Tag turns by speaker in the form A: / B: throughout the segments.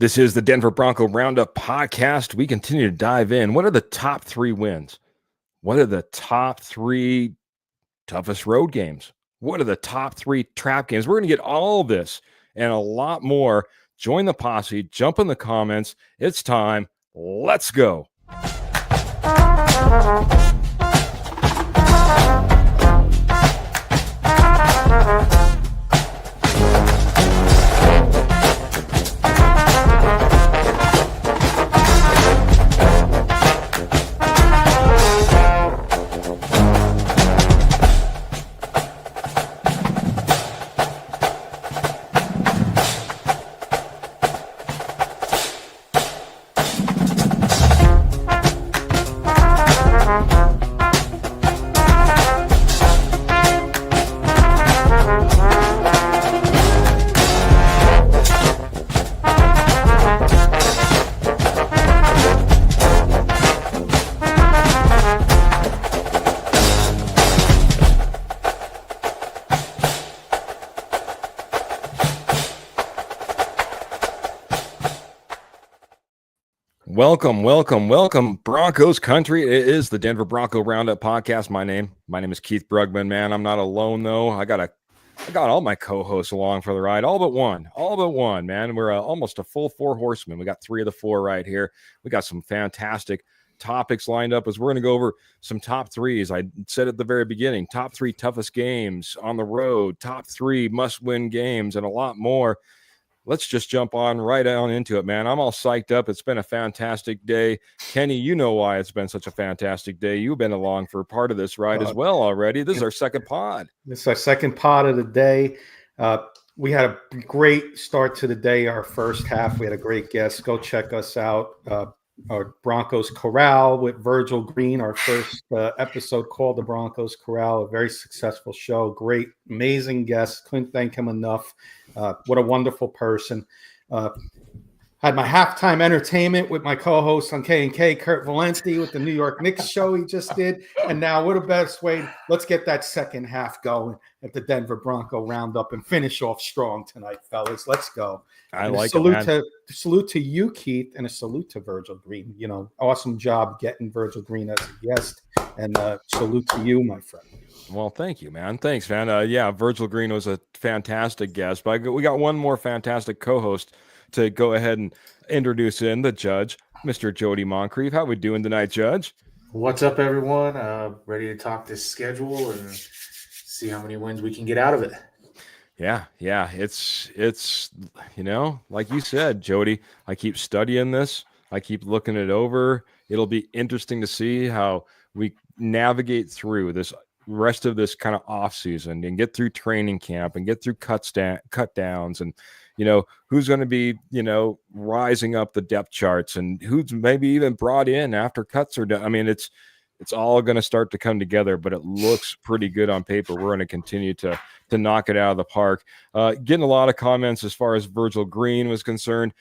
A: This is the Denver Bronco Roundup podcast. We continue to dive in. What are the top 3 wins? What are the top 3 toughest road games? What are the top 3 trap games? We're going to get all this and a lot more. Join the posse. Jump in the comments. It's time. Let's go. Welcome, Broncos country. It is the Denver Bronco Roundup podcast. My name is Keith Brugman, man. I'm not alone though. I got all my co-hosts along for the ride, all but one, man. We're almost a full 4 horsemen. We got 3 of the 4 right here. We got some fantastic topics lined up as we're going to go over some top 3s. I said at the very beginning, top 3 toughest games on the road, top 3 must-win games, and a lot more. Let's just jump right on into it, man. I'm all psyched up. It's been a fantastic day. Kenny, you know why it's been such a fantastic day. You've been along for part of this ride as well already. This is our second pod.
B: This is our second pod of the day. We had a great start to the day, our first half. We had a great guest. Go check us out. Our Broncos Corral with Virgil Green, our first episode called The Broncos Corral, a very successful show. Great, amazing guest. Couldn't thank him enough. What a wonderful person. Had my halftime entertainment with my co-host on K&K, Kurt Valenti, with the New York Knicks show he just did. And now what a best way. Let's get that second half going at the Denver Bronco Roundup and finish off strong tonight, fellas. Let's go. Salute to you, Keith, and a salute to Virgil Green. You know, awesome job getting Virgil Green as a guest. And salute to you, my friend.
A: Well, thank you, man. Thanks, man. Yeah, Virgil Green was a fantastic guest. But we got one more fantastic co-host to go ahead and introduce in, the judge, Mr. Jody Moncrief. How we doing tonight, Judge?
C: What's up, everyone? Ready to talk this schedule and see how many wins we can get out of it.
A: Yeah. It's you know, like you said, Jody, I keep studying this. I keep looking it over. It'll be interesting to see how we navigate through this rest of this kind of off season and get through training camp and get through cut downs and, you know, who's going to be, you know, rising up the depth charts and who's maybe even brought in after cuts are done. I mean, it's all going to start to come together, but it looks pretty good on paper. We're going to continue to knock it out of the park. Getting a lot of comments as far as Virgil Green was concerned.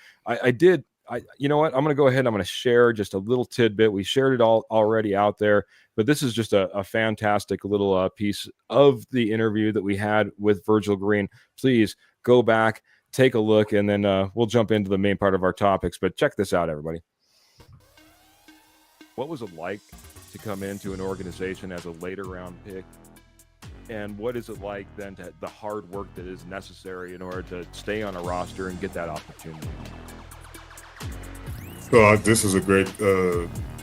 A: You know what? I'm going to go ahead. I'm going to share just a little tidbit. We shared it all already out there, but this is just a fantastic little piece of the interview that we had with Virgil Green. Please go back, take a look, and then we'll jump into the main part of our topics. But check this out, everybody. What was it like to come into an organization as a later round pick? And what is it like then to the hard work that is necessary in order to stay on a roster and get that opportunity?
D: So this is a great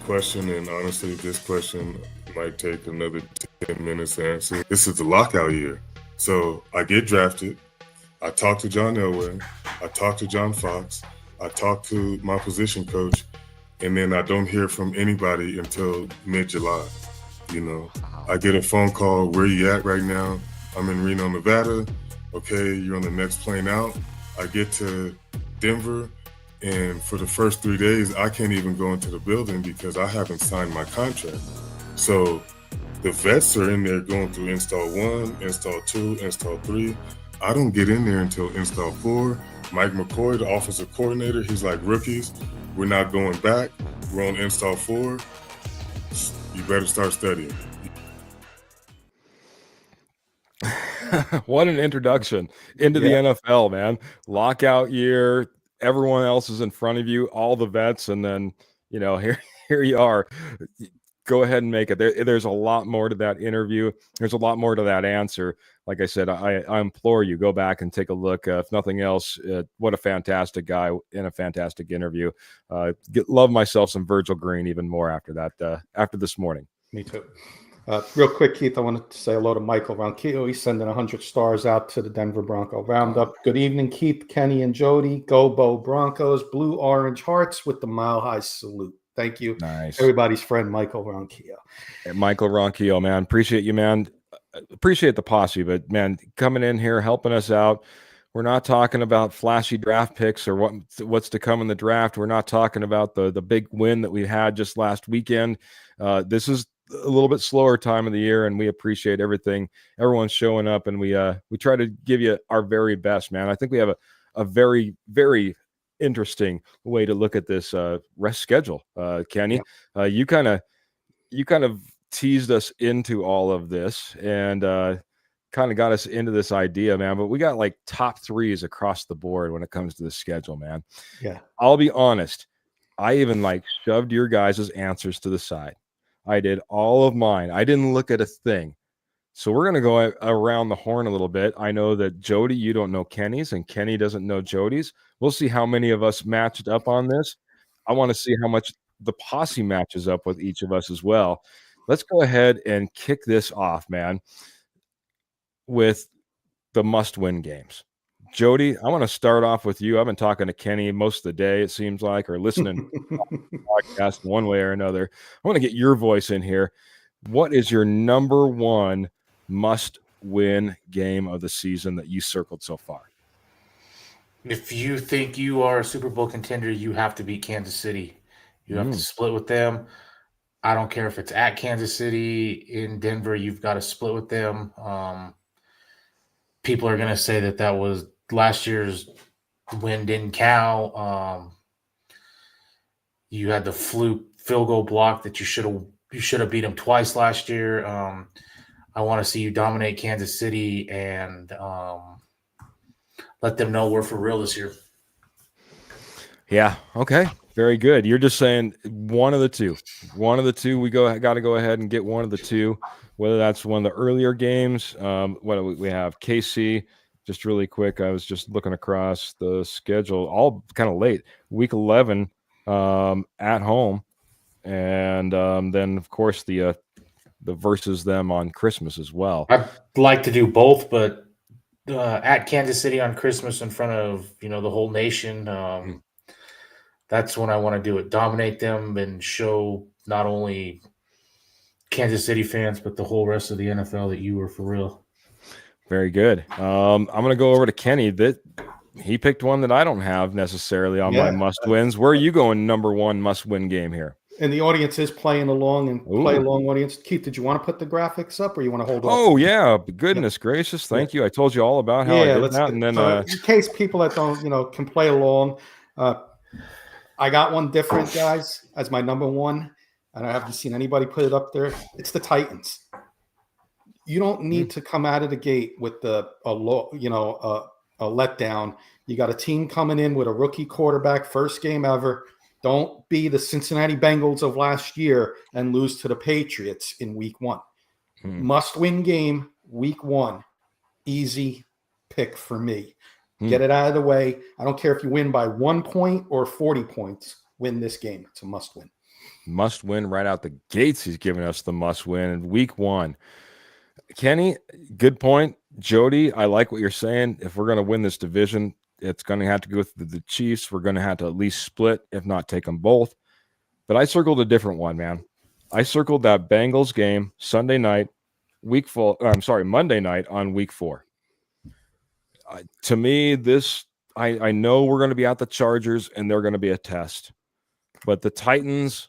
D: question, and honestly, this question might take another 10 minutes to answer. This is the lockout year. So I get drafted. I talk to John Elway. I talk to John Fox. I talk to my position coach, and then I don't hear from anybody until mid-July. You know, I get a phone call, where you at right now? I'm in Reno, Nevada. Okay, you're on the next plane out. I get to Denver. And for the first 3 days, I can't even go into the building because I haven't signed my contract. So the vets are in there going through install 1, install 2, install 3. I don't get in there until install 4. Mike McCoy, the offensive coordinator, he's like, rookies, we're not going back. We're on install 4. You better start studying.
A: What an introduction into the NFL, man. Lockout year. everyone else is in front of you, all the vets, and then here you are. Go ahead and make it. There's a lot more to that interview. There's a lot more to that answer. Like I said, I implore you, go back and take a look. If nothing else, what a fantastic guy in a fantastic interview. Love myself some Virgil Green even more after that. After this morning.
B: Me too. Real quick, Keith, I wanted to say hello to Michael Ronquillo. He's sending 100 stars out to the Denver Bronco Roundup. Good evening, Keith, Kenny, and Jody. Go Bo Broncos. Blue orange hearts with the mile high salute. Thank you.
A: Nice.
B: Everybody's friend, Michael Ronquillo.
A: Hey, Michael Ronquillo, man. Appreciate you, man. Appreciate the posse, but man, coming in here, helping us out. We're not talking about flashy draft picks or what's to come in the draft. We're not talking about the big win that we had just last weekend. This is a little bit slower time of the year, and we appreciate everything. Everyone's showing up, and we try to give you our very best, man. I think we have a very, very interesting way to look at this rest schedule. Kenny, you kind of teased us into all of this and kind of got us into this idea, man. But we got like top threes across the board when it comes to the schedule, man.
B: Yeah.
A: I'll be honest. I even shoved your guys' answers to the side. I did all of mine. I didn't look at a thing. So we're going to go around the horn a little bit. I know that Jody, you don't know Kenny's, and Kenny doesn't know Jody's. We'll see how many of us matched up on this. I want to see how much the posse matches up with each of us as well. Let's go ahead and kick this off, man, with the must-win games. Jody, I want to start off with you. I've been talking to Kenny most of the day, it seems like, or listening to the podcast one way or another. I want to get your voice in here. What is your number one must-win game of the season that you circled so far?
C: If you think you are a Super Bowl contender, you have to beat Kansas City. You have to split with them. I don't care if it's at Kansas City, in Denver, you've got to split with them. People are going to say that was last year's win didn't count. You had the fluke field goal block that you should have beat them twice last year. I want to see you dominate Kansas City and let them know we're for real this year.
A: Yeah. Okay. Very good. You're just saying one of the two. One of the two. We got to go ahead and get one of the two. Whether that's one of the earlier games. What do we have? KC. Just really quick. I was just looking across the schedule. All kind of late. Week 11 at home, and then of course the versus them on Christmas as well.
C: I'd like to do both, but at Kansas City on Christmas in front of the whole nation. That's when I want to do it. Dominate them and show not only Kansas City fans, but the whole rest of the NFL that you were for real.
A: Very good. I'm going to go over to Kenny. That he picked one that I don't have necessarily on my must-wins. Where are you going number one must-win game here?
B: And the audience is playing along and play along audience. Keith, did you want to put the graphics up or you want to hold on?
A: Oh, yeah. Goodness gracious. Thank you. I told you all about how I did that. And then,
B: in case people that don't, can play along, I got one different, guys, as my number one, and I haven't seen anybody put it up there. It's the Titans. You don't need to come out of the gate with a letdown. You got a team coming in with a rookie quarterback, first game ever. Don't be the Cincinnati Bengals of last year and lose to the Patriots in week one. Must-win game, week one. Easy pick for me. Get it out of the way. I don't care if you win by 1 point or 40 points. Win this game. It's a must-win.
A: Must-win right out the gates. He's giving us the must-win in week one. Kenny, good point. Jody, I like what you're saying. If we're going to win this division, it's going to have to go with the Chiefs. We're going to have to at least split, if not take them both. But I circled a different one, man. I circled that Bengals game Monday night on week 4. To me, I know we're going to be at the Chargers, and they're going to be a test. But the Titans,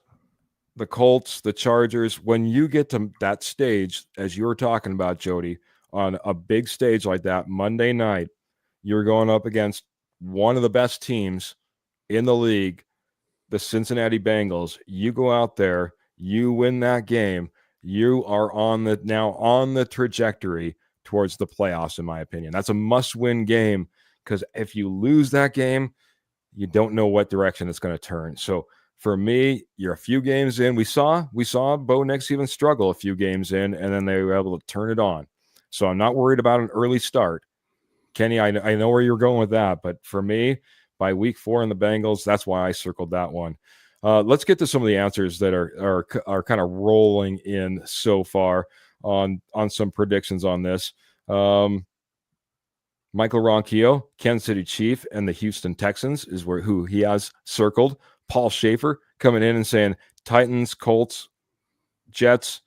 A: the Colts, the Chargers, when you get to that stage, as you were talking about, Jody, on a big stage like that Monday night, you're going up against one of the best teams in the league, the Cincinnati Bengals. You go out there, you win that game, you are on the trajectory towards the playoffs, in my opinion. That's a must-win game, because if you lose that game, you don't know what direction it's going to turn. So for me, you're a few games in. We saw Bo Nix even struggle a few games in, and then they were able to turn it on. So I'm not worried about an early start. Kenny, I know where you're going with that, but for me, by week 4 in the Bengals, that's why I circled that one. Let's get to some of the answers that are kind of rolling in so far on some predictions on this. Michael Ronquillo, Kansas City Chief, and the Houston Texans is who he has circled. Paul Schaefer coming in and saying Titans, Colts, Jets,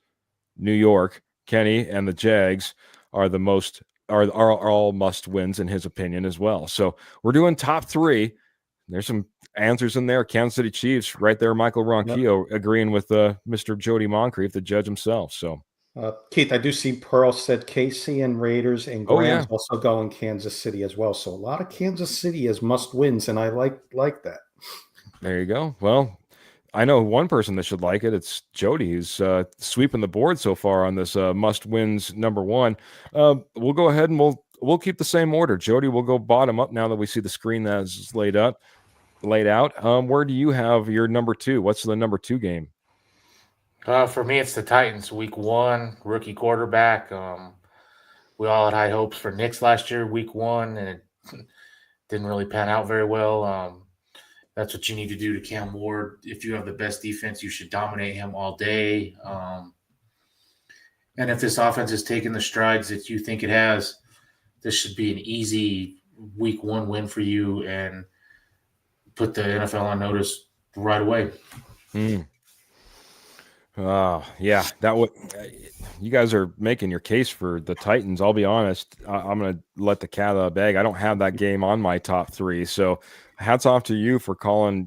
A: New York, Kenny, and the Jags are all must wins in his opinion as well. So we're doing top 3. There's some answers in there. Kansas City Chiefs right there. Michael Ronquillo agreeing with Mr. Jody Moncrief, the judge himself. So
B: Keith, I do see Pearl said KC and Raiders, and Graham's also going Kansas City as well. So a lot of Kansas City as must wins, and I like that.
A: There you go. Well, I know one person that should like it. It's Jody, who's sweeping the board so far on this must wins number 1. We'll go ahead and we'll keep the same order. Jody, we'll go bottom up now that we see the screen that's laid out. Where do you have your number 2? What's the number 2 game?
C: For me, it's the Titans. Week 1, rookie quarterback. We all had high hopes for Nix last year, week 1, and it didn't really pan out very well. That's what you need to do to Cam Ward. If you have the best defense, you should dominate him all day. And if this offense is taking the strides that you think it has, this should be an easy week 1 win for you and put the NFL on notice right away.
A: Yeah, that would. You guys are making your case for the Titans. I'll be honest. I'm going to let the cat out of the bag. I don't have that game on my top 3. So hats off to you for calling,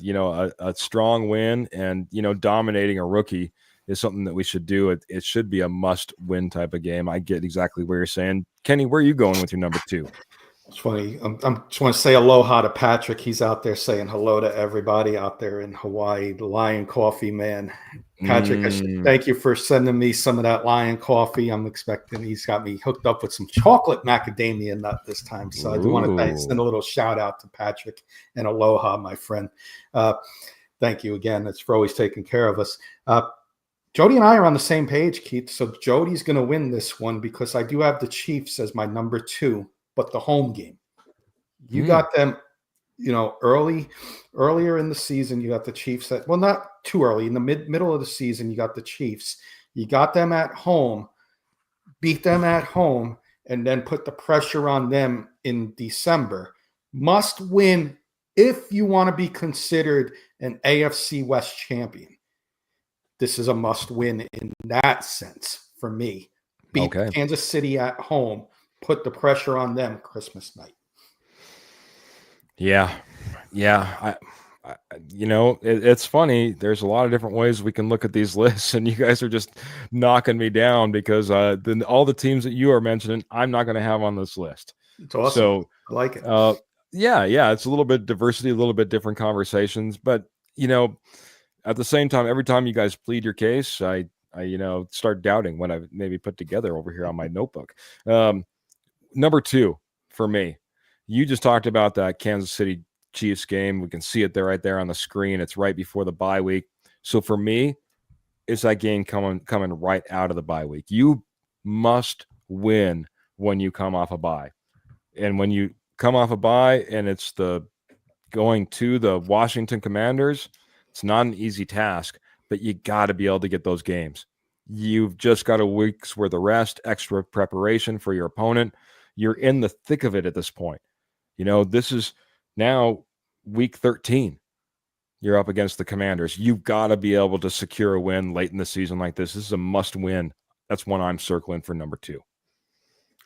A: a strong win, and, dominating a rookie is something that we should do. It should be a must win type of game. I get exactly where you're saying. Kenny, where are you going with your number 2?
B: It's funny. I just want to say aloha to Patrick. He's out there saying hello to everybody out there in Hawaii. The Lion Coffee man. Patrick, I should thank you for sending me some of that Lion Coffee. I'm expecting he's got me hooked up with some chocolate macadamia nut this time. So I do want to send a little shout out to Patrick and aloha, my friend. Thank you again. It's for always taking care of us. Jody and I are on the same page, Keith. So Jody's going to win this one because I do have the Chiefs as my number 2. But the home game, you got them, earlier in the season, you got the Chiefs not too early, in the middle of the season, you got the Chiefs. You got them at home, beat them at home, and then put the pressure on them in December. Must win if you want to be considered an AFC West champion. This is a must win in that sense for me. Beat Kansas City at home. Put the pressure on them Christmas night.
A: Yeah. It's funny. There's a lot of different ways we can look at these lists, and you guys are just knocking me down because all the teams that you are mentioning, I'm not going to have on this list.
B: It's awesome. So I like it.
A: Yeah. It's a little bit diversity, a little bit different conversations, but at the same time, every time you guys plead your case, I start doubting what I've maybe put together over here on my notebook. Number 2 for me, you just talked about that Kansas City Chiefs game. We can see it right there on the screen. It's right before the bye week. So for me, it's that game coming right out of the bye week. You must win when you come off a bye. And when you come off a bye and it's going to the Washington Commanders, it's not an easy task, but you got to be able to get those games. You've just got a week's worth of rest, extra preparation for your opponent. You're in the thick of it at this point. This is now week 13. You're up against the Commanders. You've got to be able to secure a win late in the season like this. This is a must win. That's one I'm circling for number 2.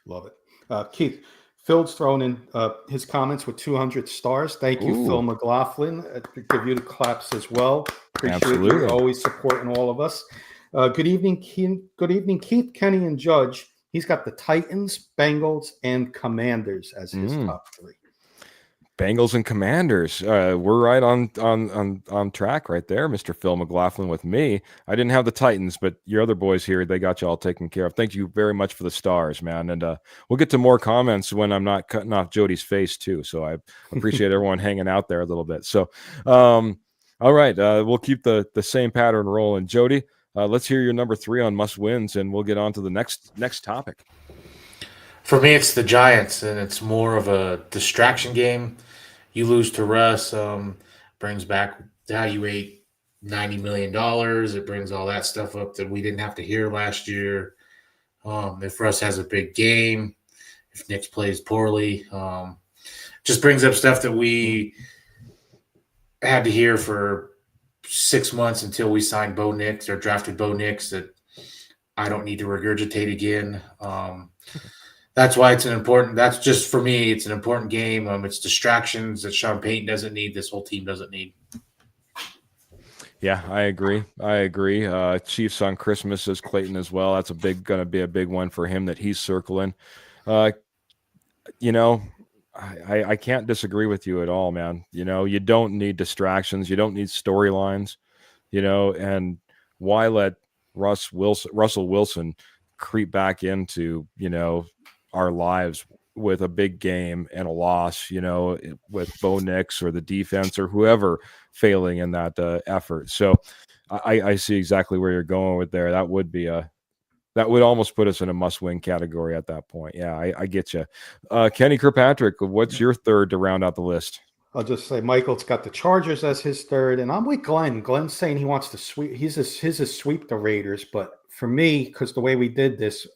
B: Love it. Keith, Phil's thrown in his comments with 200 stars. Thank you, Phil McLaughlin. Give you the claps as well. Appreciate you always supporting all of us. Good evening, Keith, Kenny, and Judge. He's got the Titans, Bengals, and Commanders as his top 3.
A: Bengals and Commanders. We're right on track right there, Mr. Phil McLaughlin with me. I didn't have the Titans, but your other boys here, they got you all taken care of. Thank you very much for the stars, man. And we'll get to more comments when I'm not cutting off Jody's face too. So I appreciate everyone hanging out there a little bit. So, all right, we'll keep the same pattern rolling. Jody, let's hear your number 3 on must wins, and we'll get on to the next topic.
C: For me, it's the Giants, and it's more of a distraction game. You lose to Russ, brings back how you ate $90 million. It brings all that stuff up that we didn't have to hear last year. If Russ has a big game, if Nick plays poorly, just brings up stuff that we had to hear for 6 months until we signed Bo Nix or drafted Bo Nix that I don't need to regurgitate again. That's why it's that's just for me, it's an important game. It's distractions that Sean Payton doesn't need, this whole team doesn't need.
A: Yeah, I agree. Chiefs on Christmas, says Clayton as well. That's going to be a big one for him that he's circling. I can't disagree with you at all, man. You don't need distractions. You don't need storylines, and why let Russell Wilson creep back into, our lives with a big game and a loss, with Bo Nix or the defense or whoever failing in that effort. So I see exactly where you're going with there. That would almost put us in a must-win category at that point. Yeah, I get you. Kenny Kirkpatrick, what's your third to round out the list?
B: I'll just say Michael's got the Chargers as his third, and I'm with Glenn. Glenn's saying he wants to sweep. His is sweep the Raiders, but for me, because the way we did this,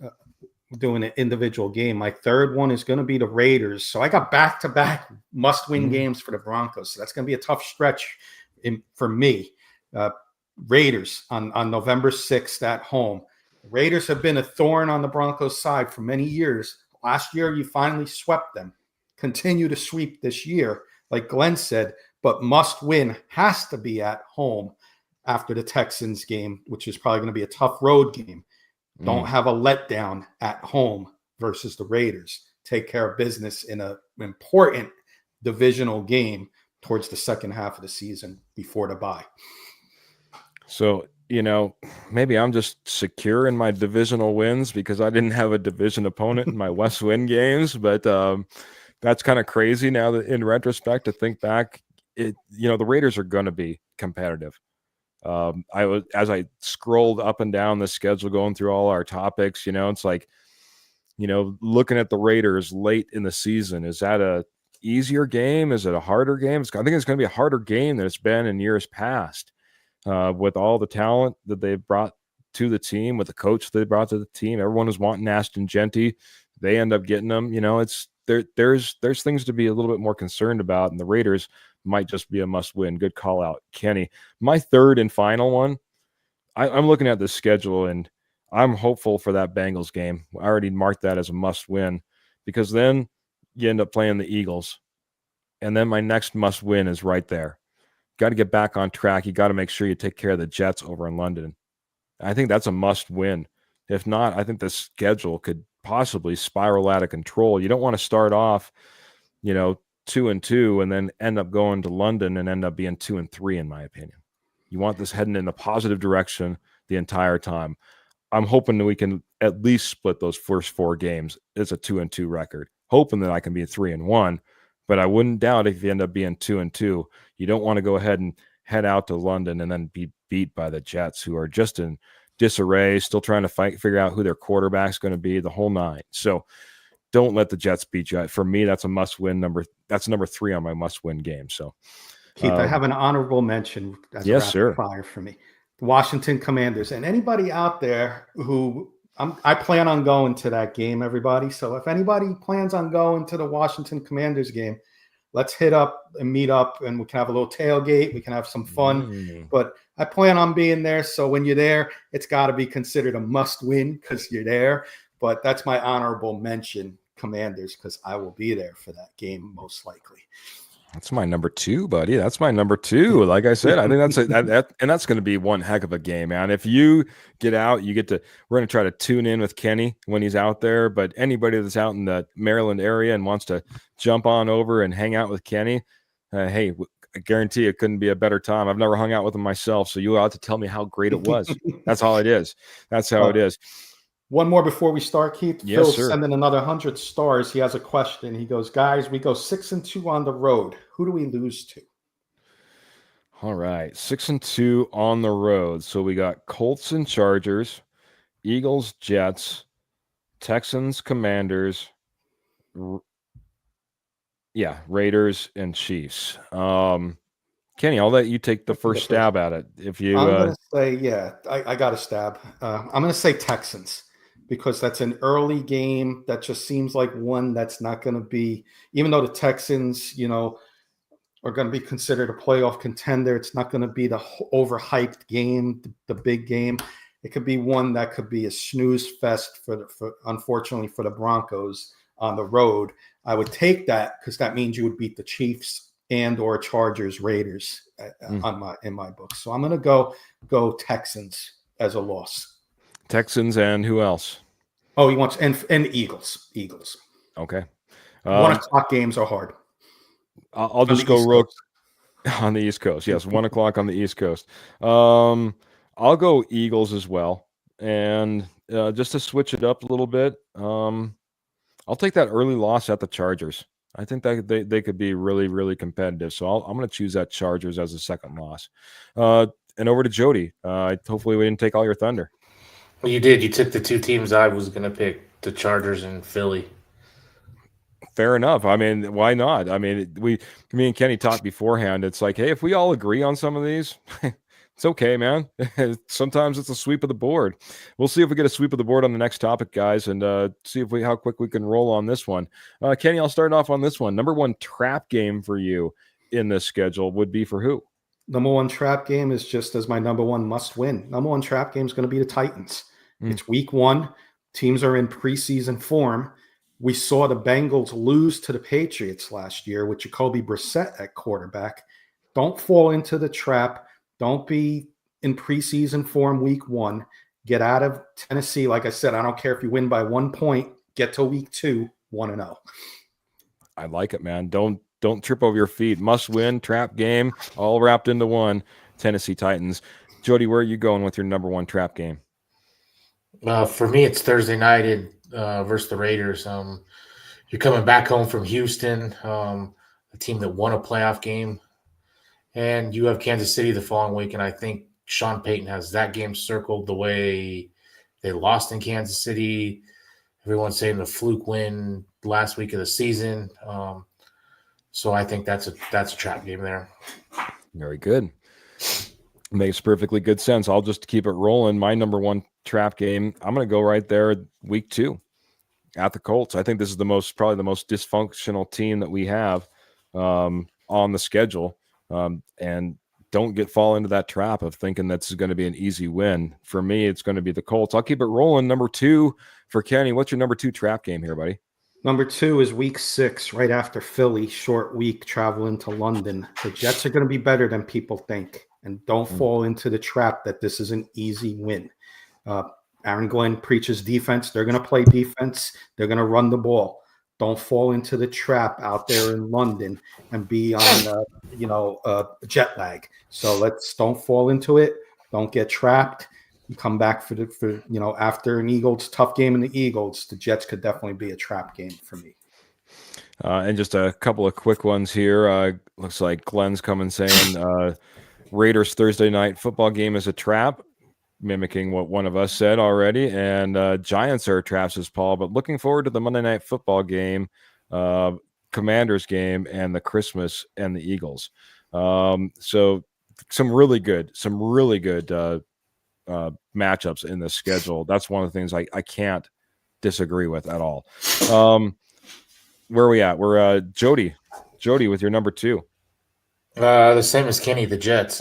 B: doing an individual game, my third one is going to be the Raiders. So I got back-to-back must-win games for the Broncos. So that's going to be a tough stretch for me. Raiders on November 6th at home. Raiders have been a thorn on the Broncos' side for many years. Last year, you finally swept them. Continue to sweep this year, like Glenn said, but must-win has to be at home after the Texans game, which is probably going to be a tough road game. Don't have a letdown at home versus the Raiders. Take care of business in an important divisional game towards the second half of the season before the bye.
A: So, maybe I'm just secure in my divisional wins because I didn't have a division opponent in my West Win games, but that's kind of crazy now that in retrospect to think back, the Raiders are going to be competitive. As I scrolled up and down the schedule going through all our topics, it's like, looking at the Raiders late in the season, is that a easier game? Is it a harder game? I think it's going to be a harder game than it's been in years past, with all the talent that they've brought to the team, with the coach they brought to the team. Everyone was wanting Ashton Genty. They end up getting them. There's things to be a little bit more concerned about, and the Raiders might just be a must-win. Good call out, Kenny. My third and final one, I'm looking at this schedule, and I'm hopeful for that Bengals game. I already marked that as a must-win because then you end up playing the Eagles, and then my next must-win is right there. Got to get back on track. You got to make sure you take care of the Jets over in London. I think that's a must-win. If not, I think the schedule could possibly spiral out of control. You don't want to start off, 2-2 and then end up going to London and end up being 2-3, in my opinion. You want this heading in a positive direction the entire time. I'm hoping that we can at least split those first 4 games. It's a 2-2 record. Hoping that I can be 3-1, but I wouldn't doubt if you end up being 2-2. You don't want to go ahead and head out to London and then be beat by the Jets, who are just in disarray, still trying to figure out who their quarterback's going to be, the whole nine. So don't let the Jets beat you. For me, that's a must-win that's number 3 on my must-win game. So,
B: Keith, I have an honorable mention. As
A: yes,
B: a
A: sir.
B: Fire for me, the Washington Commanders, and anybody out there who I plan on going to that game. Everybody, so if anybody plans on going to the Washington Commanders game, let's hit up and meet up, and we can have a little tailgate. We can have some fun. But I plan on being there. So when you're there, it's got to be considered a must-win because you're there. But that's my honorable mention, Commanders, because I will be there for that game most likely.
A: That's my number 2, buddy. That's my number 2. Like I said, I think that's going to be one heck of a game, man. If you get out, we're going to try to tune in with Kenny when he's out there. But anybody that's out in the Maryland area and wants to jump on over and hang out with Kenny, hey, I guarantee it couldn't be a better time. I've never hung out with him myself, so you ought to tell me how great it was. That's all it is. That's how it is.
B: One more before we start, Keith.
A: Yes,
B: Phil's
A: sir.
B: sending another 100 stars. He has a question. He goes, guys, we go 6-2 on the road. Who do we lose to?
A: All right, 6-2 on the road. So we got Colts and Chargers, Eagles, Jets, Texans, Commanders, Raiders and Chiefs. Kenny, I'll let you take the first stab at it. If you,
B: I'm going to say, I got a stab. I'm going to say Texans, because that's an early game that just seems like one that's not going to be, even though the Texans, are going to be considered a playoff contender, it's not going to be the overhyped game, the big game. It could be one that could be a snooze fest for unfortunately for the Broncos on the road. I would take that because that means you would beat the Chiefs and or Chargers, Raiders in my book. So I'm going to go Texans as a loss.
A: Texans and who else?
B: Oh, he wants and Eagles.
A: Okay.
B: 1 o'clock games are hard.
A: I'll just go real on the East Coast. Yes, 1 o'clock on the East Coast. I'll go Eagles as well, and just to switch it up a little bit, I'll take that early loss at the Chargers. I think that they could be really, really competitive. So I'm going to choose that Chargers as a second loss. And over to Jody. Hopefully we didn't take all your thunder.
C: Well, you did. You took the 2 teams I was going to pick, the Chargers and Philly.
A: Fair enough. I mean, why not? I mean, me and Kenny talked beforehand. It's like, hey, if we all agree on some of these, it's okay, man. Sometimes it's a sweep of the board. We'll see if we get a sweep of the board on the next topic, guys, and see how quick we can roll on this one. Kenny, I'll start off on this one. Number 1 trap game for you in this schedule would be for who?
B: Number 1 trap game is just as my number 1 must win. Number 1 trap game is going to be the Titans. It's week 1. Teams are in preseason form. We saw the Bengals lose to the Patriots last year with Jacoby Brissett at quarterback. Don't fall into the trap. Don't be in preseason form week 1. Get out of Tennessee. Like I said, I don't care if you win by 1 point. Get to week 2, 1-0.
A: I like it, man. Don't trip over your feet. Must win, trap game, all wrapped into one. Tennessee Titans. Jody, where are you going with your number 1 trap game?
C: For me, it's Thursday night versus the Raiders. You're coming back home from Houston, a team that won a playoff game, and you have Kansas City the following week. And I think Sean Payton has that game circled the way they lost in Kansas City. Everyone's saying the fluke win last week of the season. So I think that's a trap game there.
A: Very good. Makes perfectly good sense. I'll just keep it rolling. My number 1 trap game, I'm going to go right there week 2 at the Colts. I think this is probably the most dysfunctional team that we have on the schedule. And don't fall into that trap of thinking this is going to be an easy win. For me, it's going to be the Colts. I'll keep it rolling. Number 2 for Kenny. What's your number 2 trap game here, buddy?
B: Number 2 is week 6, right after Philly, short week, traveling to London. The Jets are going to be better than people think. And don't fall into the trap that this is an easy win. Aaron Glenn preaches defense. They're going to play defense. They're going to run the ball. Don't fall into the trap out there in London and be on, jet lag. So don't fall into it. Don't get trapped. You come back after an Eagles tough game in the Eagles, the Jets could definitely be a trap game for me.
A: And just a couple of quick ones here. Looks like Glenn's coming saying Raiders Thursday night football game is a trap, mimicking what one of us said already. And Giants are a trap, says Paul, but looking forward to the Monday night football game, Commanders game, and the Christmas and the Eagles. So some really good matchups in the schedule. That's one of the things I can't disagree with at all. Where are we at? We're Jody with your number 2.
C: The same as Kenny, the Jets.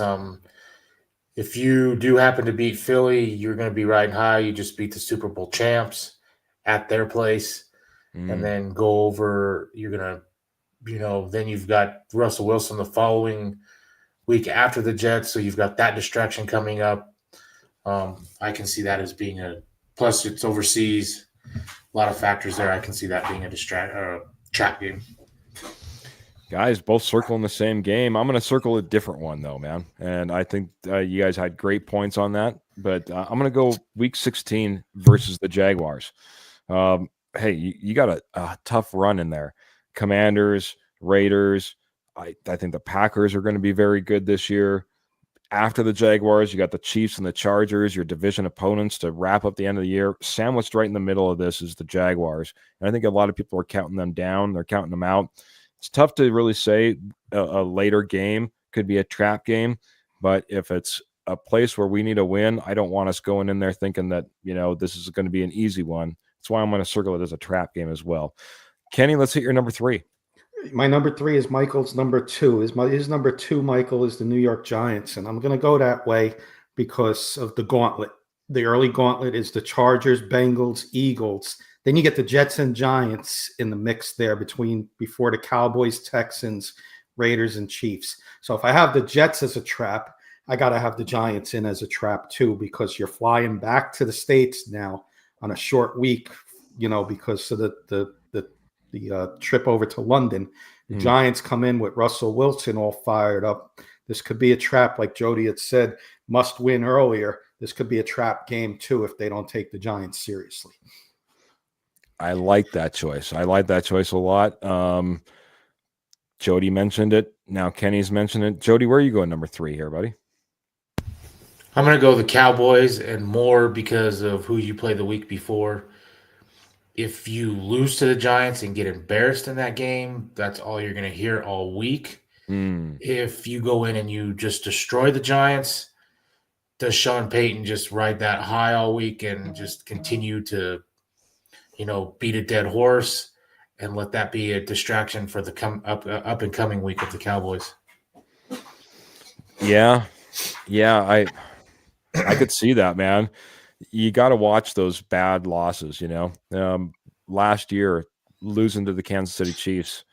C: If you do happen to beat Philly, you're going to be riding high. You just beat the Super Bowl champs at their place, and then go over. You're going to then you've got Russell Wilson the following week after the Jets, so you've got that distraction coming up. I can see that as being plus it's overseas, a lot of factors there. I can see that being a trap game.
A: Guys, both circling the same game. I'm going to circle a different one, though, man. And I think you guys had great points on that. But I'm going to go Week 16 versus the Jaguars. Hey, you got a tough run in there. Commanders, Raiders. I think the Packers are going to be very good this year. After the Jaguars, you got the Chiefs and the Chargers, your division opponents to wrap up the end of the year. Sandwiched right in the middle of this is the Jaguars. And I think a lot of people are counting them down. They're counting them out. It's tough to really say a later game could be a trap game, but if it's a place where we need a win, I don't want us going in there thinking that, this is going to be an easy one. That's why I'm going to circle it as a trap game as well. Kenny, let's hit your number 3.
B: My number 3 is Michael's number 2. His number 2, Michael, is the New York Giants, and I'm going to go that way because of the gauntlet. The early gauntlet is the Chargers, Bengals, Eagles. Then you get the Jets and Giants in the mix there before the Cowboys, Texans, Raiders, and Chiefs. So if I have the Jets as a trap, I got to have the Giants in as a trap too, because you're flying back to the States now on a short week, because of the trip over to London. The Giants come in with Russell Wilson all fired up. This could be a trap, like Jody had said, must win earlier. This could be a trap game too if they don't take the Giants seriously.
A: I like that choice. I like that choice a lot. Jody mentioned it. Now Kenny's mentioned it. Jody, where are you going number 3 here, buddy?
C: I'm going to go the Cowboys, and more because of who you play the week before. If you lose to the Giants and get embarrassed in that game, that's all you're going to hear all week. If you go in and you just destroy the Giants, does Sean Payton just ride that high all week and just continue to beat a dead horse and let that be a distraction for the up and coming week of the Cowboys?
A: Yeah, I could see that, man. You got to watch those bad losses. Last year losing to the Kansas City Chiefs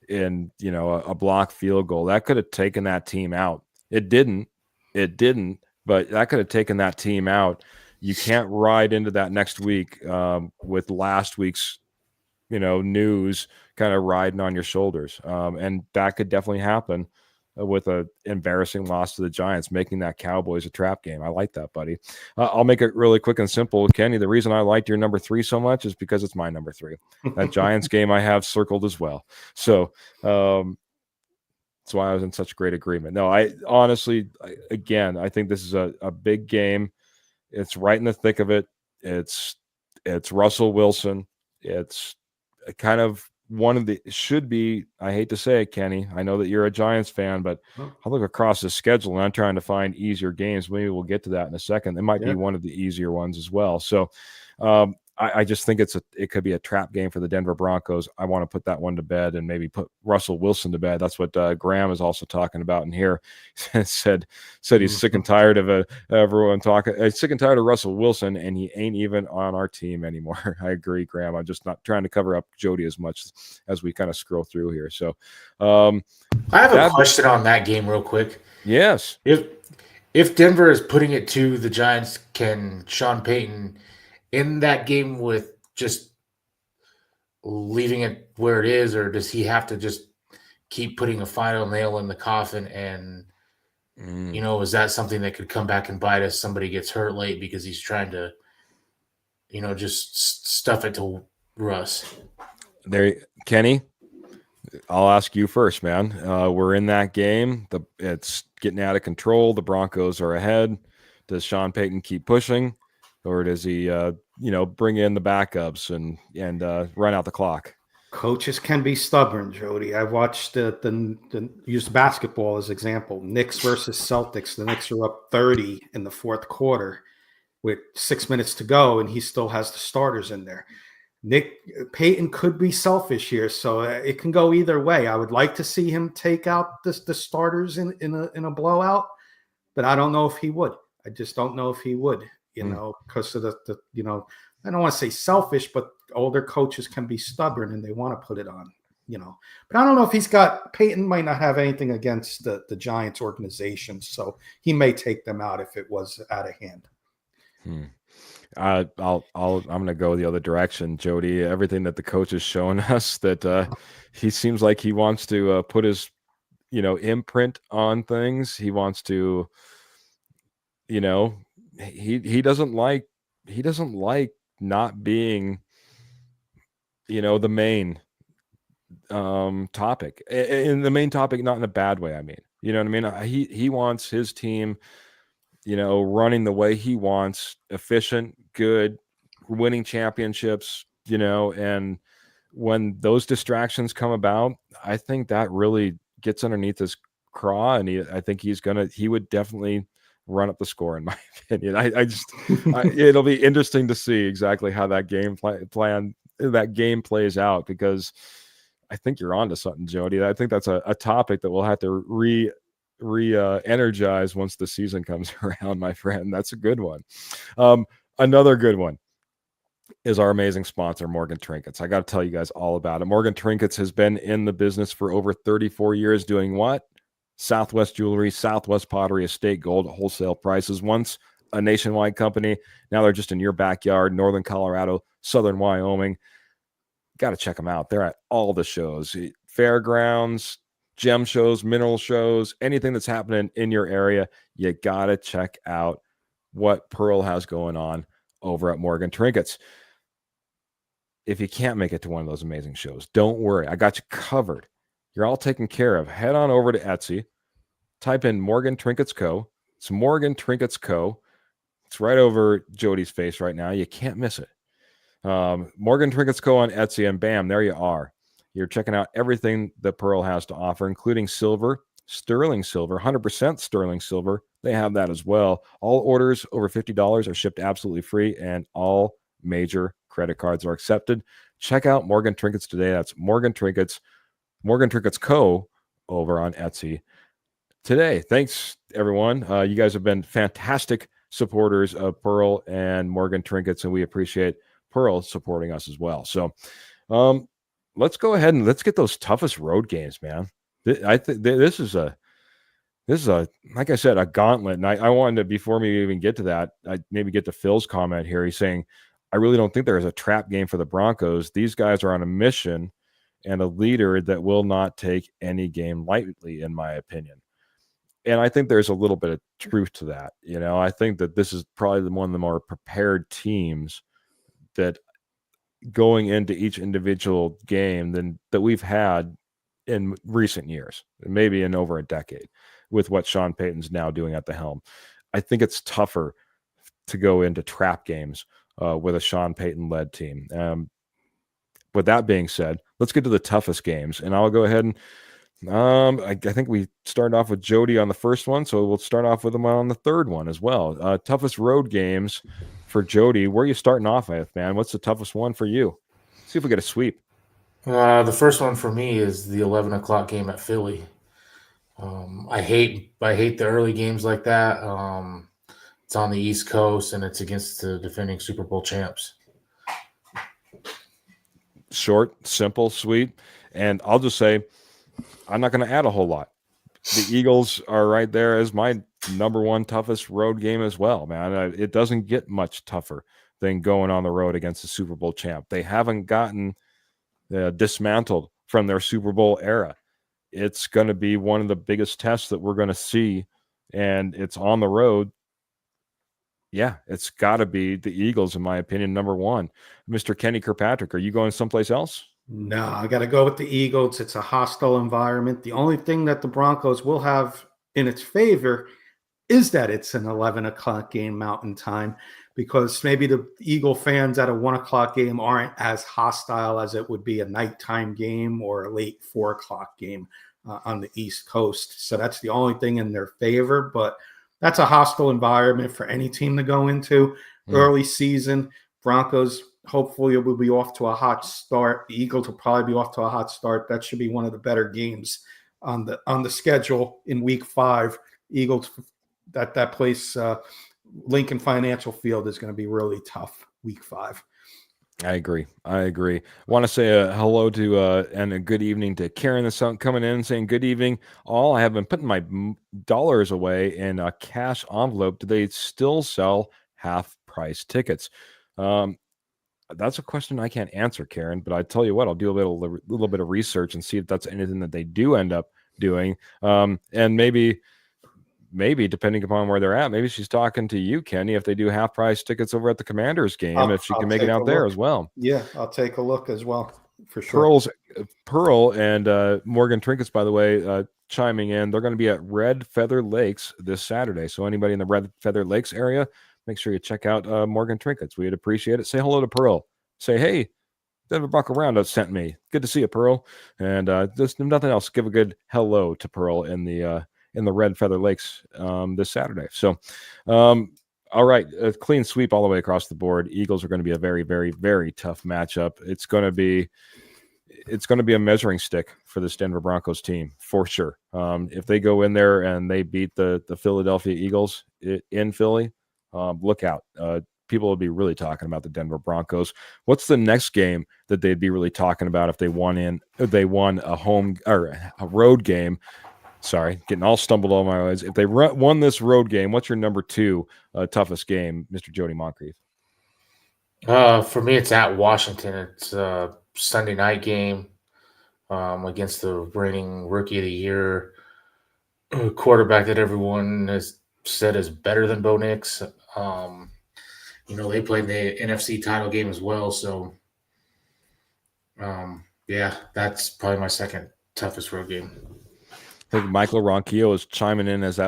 A: in a block field goal that could have taken that team out. It didn't, but that could have taken that team out. You can't ride into that next week with last week's, news kind of riding on your shoulders. And that could definitely happen with an embarrassing loss to the Giants, making that Cowboys a trap game. I like that, buddy. I'll make it really quick and simple. Kenny, the reason I liked your number 3 so much is because it's my number 3. That Giants game I have circled as well. So that's why I was in such great agreement. No, I honestly, I think this is a big game. It's right in the thick of it. It's Russell Wilson. It's kind of should be, I hate to say it, Kenny, I know that you're a Giants fan, but I look across the schedule and I'm trying to find easier games. Maybe we'll get to that in a second. It might be one of the easier ones as well. So I just think it could be a trap game for the Denver Broncos. I want to put that one to bed and maybe put Russell Wilson to bed. That's what Graham is also talking about in here. said he's sick and tired of everyone talking. Sick and tired of Russell Wilson, and he ain't even on our team anymore. I agree, Graham. I'm just not trying to cover up Jody as much as we kind of scroll through here. So
C: I have a question on that game real quick.
A: Yes.
C: If Denver is putting it to the Giants, can Sean Payton in that game with just leaving it where it is, or does he have to just keep putting a final nail in the coffin? And, is that something that could come back and bite us? Somebody gets hurt late because he's trying to, just stuff it to Russ.
A: There, Kenny, I'll ask you first, man. We're in that game. It's getting out of control. The Broncos are ahead. Does Sean Payton keep pushing? Or does he, bring in the backups and run out the clock?
B: Coaches can be stubborn, Jody. I watched use basketball as example. Knicks versus Celtics. The Knicks are up 30 in the fourth quarter with 6 minutes to go, and he still has the starters in there. Payton could be selfish here, so it can go either way. I would like to see him take out the starters in a blowout, but I don't know if he would. I just don't know if he would. Because of the I don't want to say selfish, but older coaches can be stubborn and they want to put it on But I don't know if Peyton might not have anything against the Giants organization, so he may take them out if it was out of hand.
A: I'm going to go the other direction, Jody. Everything that the coach has shown us, that he seems like he wants to put his, imprint on things. He wants to, he doesn't like not being, the main topic. And the main topic, not in a bad way. I mean, you know what I mean? He wants his team, running the way he wants, efficient, good, winning championships, and when those distractions come about, I think that really gets underneath his craw, and I think he would definitely run up the score, in my opinion. It'll be interesting to see exactly how that game plays out, because I think you're onto something, Jody. I think that's a topic that we'll have to energize once the season comes around, my friend. That's a good one. Another good one is our amazing sponsor, Morgan Trinkets. I got to tell you guys all about it. Morgan Trinkets has been in the business for over 34 years doing what? Southwest Jewelry, Southwest Pottery, Estate Gold, wholesale prices. Once a nationwide company, now they're just in your backyard, Northern Colorado, Southern Wyoming. Got to check them out. They're at all the shows, fairgrounds, gem shows, mineral shows, anything that's happening in your area. You got to check out what Pearl has going on over at Morgan Trinkets. If you can't make it to one of those amazing shows, don't worry. I got you covered. You're all taken care of. Head on over to Etsy. Type in Morgan Trinkets Co. It's Morgan Trinkets Co. It's right over Jody's face right now. You can't miss it. Morgan Trinkets Co. on Etsy, and bam, there you are. You're checking out everything that Pearl has to offer, including silver, sterling silver, 100% sterling silver. They have that as well. All orders over $50 are shipped absolutely free, and all major credit cards are accepted. Check out Morgan Trinkets today. That's Morgan Trinkets Co. over on Etsy today. Thanks, everyone. You guys have been fantastic supporters of Pearl and Morgan Trinkets, and we appreciate Pearl supporting us as well. So let's go ahead and let's get those toughest road games, man. I think this is a like I said, a gauntlet. And I wanted to, before we even get to that, I maybe get to Phil's comment here. He's saying, I really don't think there is a trap game for the Broncos. These guys are on a mission and a leader that will not take any game lightly, in my opinion. And I think there's a little bit of truth to that. I think that this is probably one of the more prepared teams that going into each individual game that we've had in recent years, maybe in over a decade, with what Sean Payton's now doing at the helm. I think it's tougher to go into trap games with a Sean Payton-led team. With that being said, let's get to the toughest games, and I'll go ahead and I think we started off with Jody on the first one, so we'll start off with him on the third one as well. Toughest road games for Jody. Where are you starting off with, man? What's the toughest one for you? See if we get a sweep.
C: The first one for me is the 11 o'clock game at Philly. I hate the early games like that. It's on the East Coast, and it's against the defending Super Bowl champs.
A: Short, simple, sweet. And I'll just say, I'm not going to add a whole lot. The Eagles are right there as my number one toughest road game as well, man. It doesn't get much tougher than going on the road against the Super Bowl champ. They haven't gotten dismantled from their Super Bowl era. It's going to be one of the biggest tests that we're going to see, and it's on the road. Yeah, it's got to be the Eagles, in my opinion, number one. Mr. Kenny Kirkpatrick, are you going someplace else?
B: No, I got to go with the Eagles. It's a hostile environment. The only thing that the Broncos will have in its favor is that it's an 11 o'clock game Mountain Time, because maybe the Eagle fans at a 1 o'clock game aren't as hostile as it would be a nighttime game or a late 4 o'clock game on the East Coast. So that's the only thing in their favor, but that's a hostile environment for any team to go into. Early season, Broncos hopefully will be off to a hot start. The Eagles will probably be off to a hot start. That should be one of the better games on the schedule in Week 5. Eagles, that place, Lincoln Financial Field, is going to be really tough Week 5.
A: I agree. I want to say a hello to and a good evening to Karen that's coming in saying good evening all. I have been putting my dollars away in a cash envelope. Do they still sell half price tickets? That's a question I can't answer, Karen, but I tell you what, I'll do a little bit of research and see if that's anything that they do end up doing. And maybe depending upon where they're at, maybe she's talking to you, Kenny, if they do half price tickets over at the Commanders game, if she can make it out there as well.
B: Yeah, I'll take a look as well for sure.
A: Pearl and Morgan Trinkets, by the way, chiming in. They're going to be at Red Feather Lakes this Saturday. So anybody in the Red Feather Lakes area, make sure you check out Morgan Trinkets. We'd appreciate it. Say hello to Pearl. Say, hey, Denver Bronco Roundup sent me. Good to see you, Pearl. And just nothing else. Give a good hello to Pearl in the Red Feather Lakes this Saturday. So, all right, a clean sweep all the way across the board. Eagles are going to be a very, very, very tough matchup. It's going to be a measuring stick for this Denver Broncos team for sure. If they go in there and they beat the Philadelphia Eagles in Philly, look out. People will be really talking about the Denver Broncos. What's the next game that they'd be really talking about if they won a home or a road game? Sorry, getting all stumbled all my ways. If they won this road game, what's your number 2 toughest game, Mr. Jody Moncrief?
C: For me, it's at Washington. It's a Sunday night game against the reigning Rookie of the Year quarterback that everyone has said is better than Bo Nix. They played the NFC title game as well. So, yeah, that's probably my second toughest road game.
A: I think Michael Ronquillo is chiming in as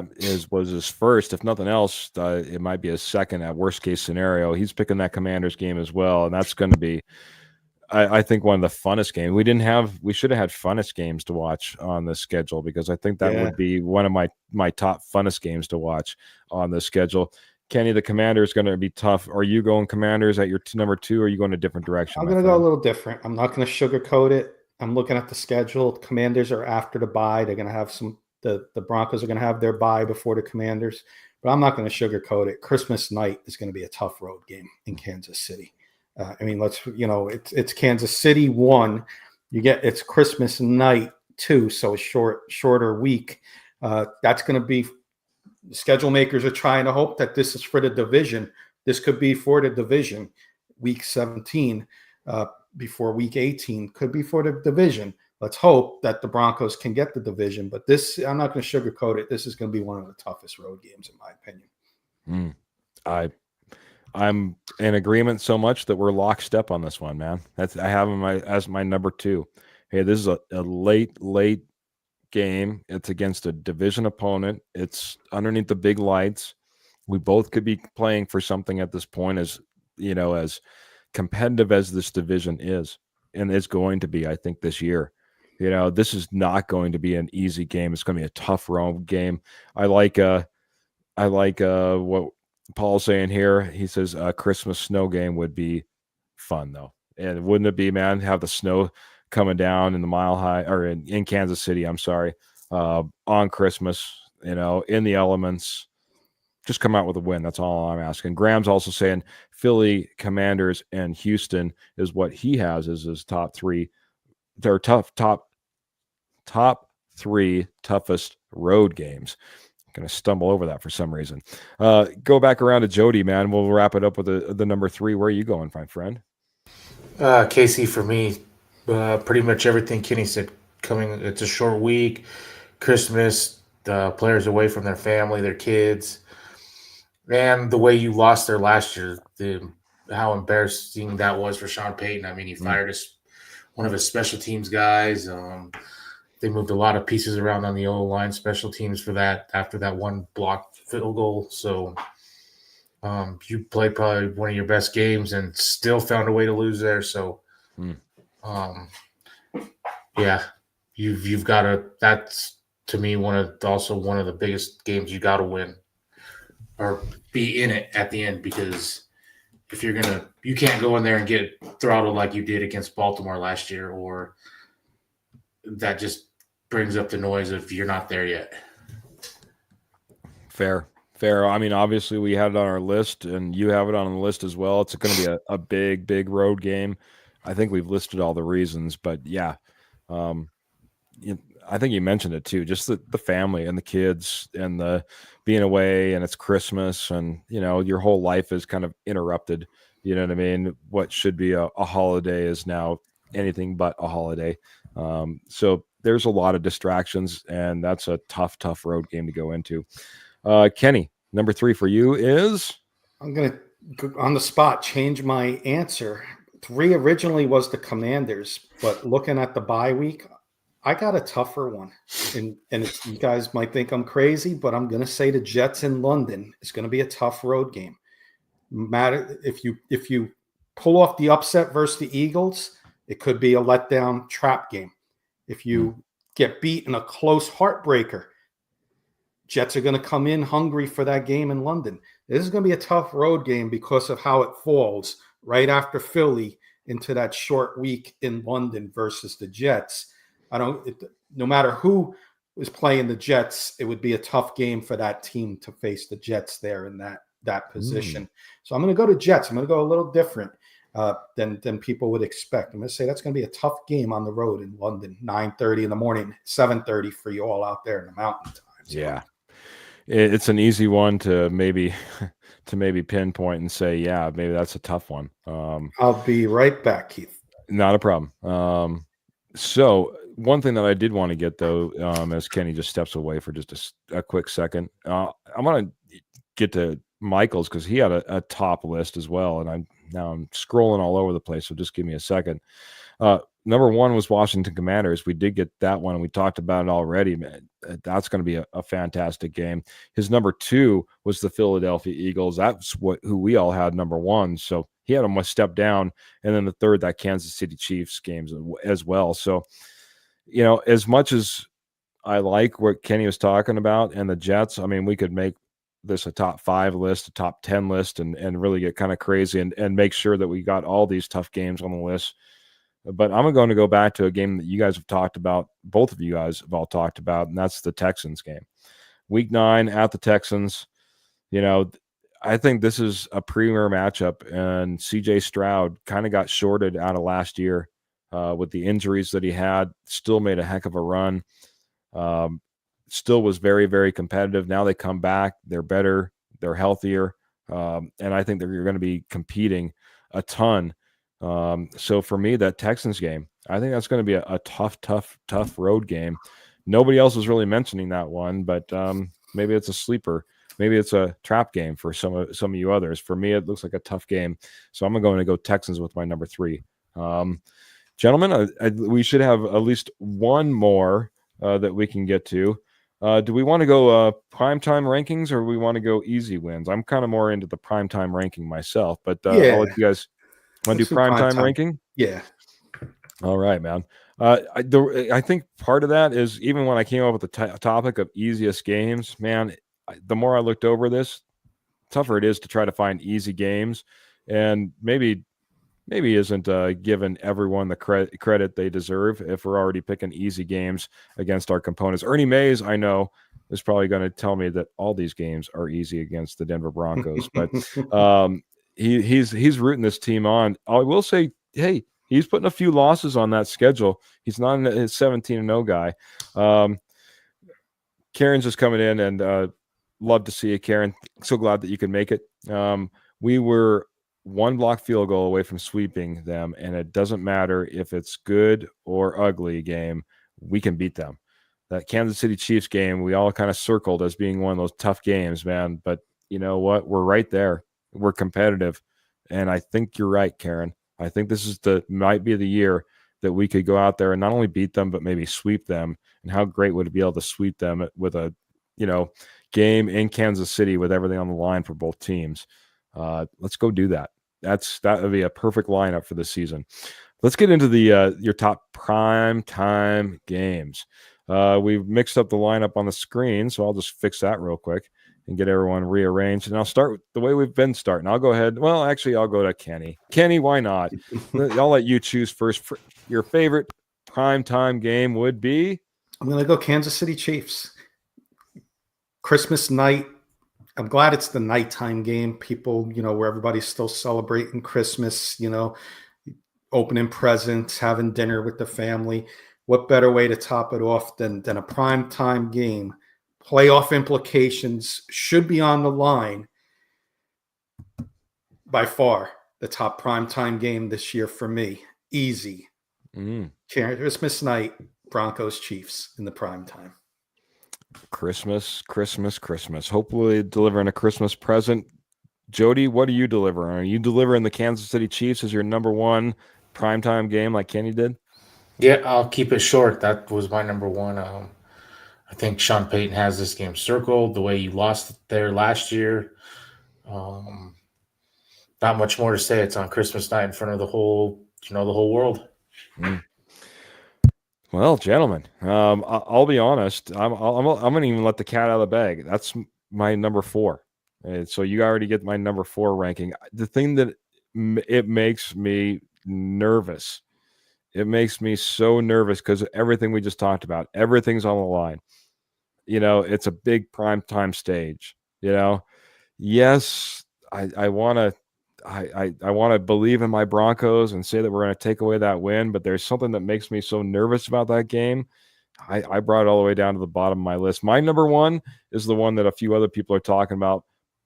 A: was his first. If nothing else, it might be his second at worst case scenario. He's picking that Commanders game as well, and that's going to be, I think, one of the funnest games. We should have had funnest games to watch on the schedule because I think that would be one of my top funnest games to watch on the schedule. Kenny, the Commanders going to be tough. Are you going Commanders at your number 2, or are you going a different direction?
B: I'm going to go a little different. I'm not going to sugarcoat it. I'm looking at the schedule. The Commanders are after the bye. They're going to have the Broncos are going to have their bye before the Commanders, but I'm not going to sugarcoat it. Christmas night is going to be a tough road game in Kansas City. It's Kansas City 1. It's Christmas night 2, so a shorter week. That's going to be, the schedule makers are trying to hope that this is for the division. This could be for the division, week 17. Before week 18 could be for the division. Let's hope that the Broncos can get the division, but I'm not going to sugarcoat it. This is going to be one of the toughest road games in my opinion.
A: I'm in agreement so much that we're lockstep on this one, man. I have him as my number 2. Hey, this is a late game. It's against a division opponent. It's underneath the big lights. We both could be playing for something at this point, as competitive as this division is and is going to be, I think, this year. This is not going to be an easy game. It's going to be a tough road game. I like what Paul's saying here. He says a Christmas snow game would be fun though. And wouldn't it be, man, have the snow coming down in the Mile High or in Kansas City, I'm sorry, on Christmas, in the elements. Just come out with a win. That's all I'm asking. Graham's also saying Philly, Commanders, and Houston is what he has as his top 3. They're top 3 toughest road games. I'm going to stumble over that for some reason. Go back around to Jody, man. We'll wrap it up with the number 3. Where are you going, my friend?
C: KC for me. Pretty much everything Kenny said. It's a short week. Christmas. The players away from their family, their kids. And the way you lost there last year, how embarrassing that was for Sean Payton. I mean, he fired one of his special teams guys. They moved a lot of pieces around on the O-line special teams for that after that one blocked field goal. So you played probably one of your best games and still found a way to lose there. So, yeah, you've got to. That's to me one of the biggest games you got to win. Or be in it at the end, because if you can't go in there and get throttled like you did against Baltimore last year, or that just brings up the noise of you're not there yet.
A: Fair. Fair. I mean, obviously we had it on our list, and you have it on the list as well. It's going to be a big, big road game. I think we've listed all the reasons, but yeah, um, I think you mentioned it too. Just the family and the kids and the being away, and it's Christmas, and your whole life is kind of interrupted. You know what I mean? What should be a holiday is now anything but a holiday. So there's a lot of distractions, and that's a tough, tough road game to go into. Kenny, number 3 for you is?
B: I'm going to, on the spot, change my answer. 3 originally was the Commanders, but looking at the bye week, I got a tougher one. And you guys might think I'm crazy, but I'm going to say the Jets in London is going to be a tough road game. Matter if you pull off the upset versus the Eagles, it could be a letdown trap game. If you get beat in a close heartbreaker, Jets are going to come in hungry for that game in London. This is going to be a tough road game because of how it falls right after Philly into that short week in London versus the Jets. No matter who was playing the Jets, it would be a tough game for that team to face the Jets there in that position. So I'm going to go to Jets. I'm going to go a little different than people would expect. I'm going to say that's going to be a tough game on the road in London, 9:30 in the morning, 7:30 for you all out there in the mountain time. So,
A: yeah. It's an easy one to maybe pinpoint and say, yeah, maybe that's a tough one.
B: I'll be right back, Keith.
A: Not a problem. So one thing that I did want to get though, as Kenny just steps away for just a quick second, I'm going to get to Michael's because he had a top list as well, and I'm scrolling all over the place. So just give me a second. Number 1 was Washington Commanders. We did get that one, and we talked about it already, man. That's going to be a fantastic game. His number 2 was the Philadelphia Eagles. That's who we all had number 1. So he had him a step down. And then the third, that Kansas City Chiefs games as well. So, as much as I like what Kenny was talking about and the Jets, I mean, we could make this a top 5 list, a top 10 list, and really get kind of crazy and make sure that we got all these tough games on the list. But I'm going to go back to a game that you guys have talked about, both of you guys have all talked about, and that's the Texans game. Week 9 at the Texans. I think this is a premier matchup, and C.J. Stroud kind of got shorted out of last year with the injuries that he had, still made a heck of a run, still was very, very competitive. Now they come back, they're better, they're healthier, and I think they're going to be competing a ton. So for me, that Texans game, I think that's going to be a tough road game. Nobody else is really mentioning that one, but maybe it's a sleeper. Maybe it's a trap game for some of you others. For me, it looks like a tough game. So I'm going to go Texans with my number 3. Gentlemen, we should have at least one more that we can get to. Do we want to go primetime rankings, or we want to go easy wins? I'm kind of more into the primetime ranking myself, but I'll let you guys. Want to do primetime ranking?
B: Yeah.
A: All right, man. I think part of that is even when I came up with the topic of easiest games, man, the more I looked over this, tougher it is to try to find easy games, and maybe isn't giving everyone the credit they deserve if we're already picking easy games against our components. Ernie Mays, I know, is probably going to tell me that all these games are easy against the Denver Broncos, but he's rooting this team on. I will say, hey, he's putting a few losses on that schedule. He's not a 17-0 guy. Karen's just coming in, and love to see you, Karen. So glad that you could make it. We were 1 block field goal away from sweeping them, and it doesn't matter if it's good or ugly game, we can beat them. That Kansas City Chiefs game, we all kind of circled as being one of those tough games, man. But you know what? We're right there. We're competitive. And I think you're right, Karen. I think this might be the year that we could go out there and not only beat them, but maybe sweep them. And how great would it be able to sweep them with a, game in Kansas City with everything on the line for both teams? Let's go do that. That would be a perfect lineup for the season. Let's get into your top prime time games. We've mixed up the lineup on the screen, so I'll just fix that real quick and get everyone rearranged. And I'll start with the way we've been starting. I'll go ahead. Well, actually, I'll go to Kenny. Kenny, why not? I'll let you choose first. Your favorite primetime game would be?
B: I'm going to go Kansas City Chiefs. Christmas night I'm glad it's the nighttime game. People, where everybody's still celebrating Christmas, opening presents, having dinner with the family. What better way to top it off than a prime time game? Playoff implications should be on the line. By far, the top primetime game this year for me. Easy. Christmas night, Broncos Chiefs in the primetime.
A: Christmas. Hopefully delivering a Christmas present. Jody, what are you delivering? Are you delivering the Kansas City Chiefs as your number one primetime game like Kenny did?
C: Yeah, I'll keep it short. That was my number one. I think Sean Payton has this game circled the way you lost it there last year. Not much more to say. It's on Christmas night in front of the whole world.
A: Well, gentlemen, I'll be honest. I'm going to even let the cat out of the bag. That's my number 4. And so you already get my number 4 ranking. The thing that it makes me nervous. It makes me so nervous because everything we just talked about, everything's on the line. It's a big primetime stage. Yes, I want to. I want to believe in my Broncos and say that we're going to take away that win, but there's something that makes me so nervous about that game. I brought it all the way down to the bottom of my list. My number 1 is the one that a few other people are talking about.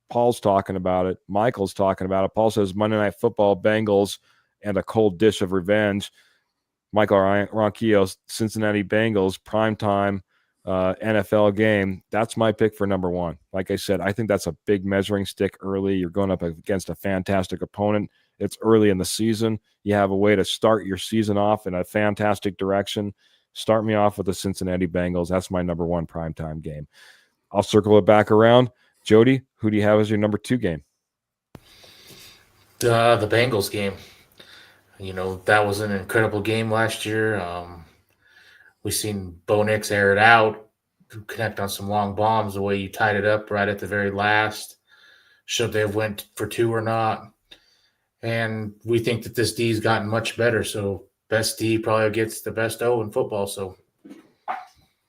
A: Paul's talking about it. Michael's talking about it. Paul says Monday Night Football, Bengals, and a cold dish of revenge. Michael Ronquillo's Cincinnati Bengals, primetime NFL game. That's my pick for number 1. Like I said, I think that's a big measuring stick early. You're going up against a fantastic opponent. It's early in the season. You have a way to start your season off in a fantastic direction. Start me off with the Cincinnati Bengals. That's my number 1 primetime game. I'll circle it back around. Jody, who do you have as your number 2 game?
C: The Bengals game. That was an incredible game last year. We've seen Bo Nix air it out, connect on some long bombs, the way you tied it up right at the very last. Should they have went for 2 or not? And we think that this D's gotten much better. So best D probably gets the best O in football. So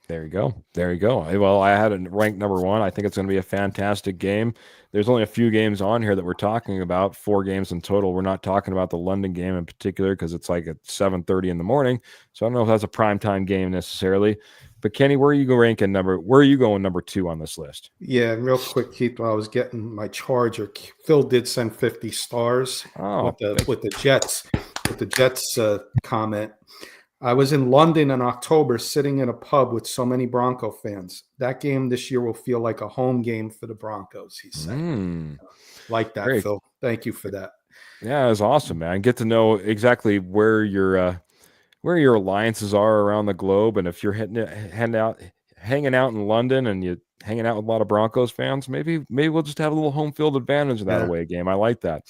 A: there you go. Well, I had it ranked number 1. I think it's going to be a fantastic game. There's only a few games on here that we're talking about, 4 games in total. We're not talking about the London game in particular because it's like at 7:30 in the morning. So I don't know if that's a primetime game necessarily. But Kenny, where are you going number 2 on this list?
B: Yeah, real quick, Keith, while I was getting my charger, Phil did send 50 stars with the Jets comment. I was in London in October sitting in a pub with so many Bronco fans. That game this year will feel like a home game for the Broncos, he said. Like that, Great. Phil. Thank you for that.
A: Yeah, it was awesome, man. Get to know exactly where your alliances are around the globe. And if you're hanging out in London and you're hanging out with a lot of Broncos fans, maybe we'll just have a little home field advantage in that away game. I like that.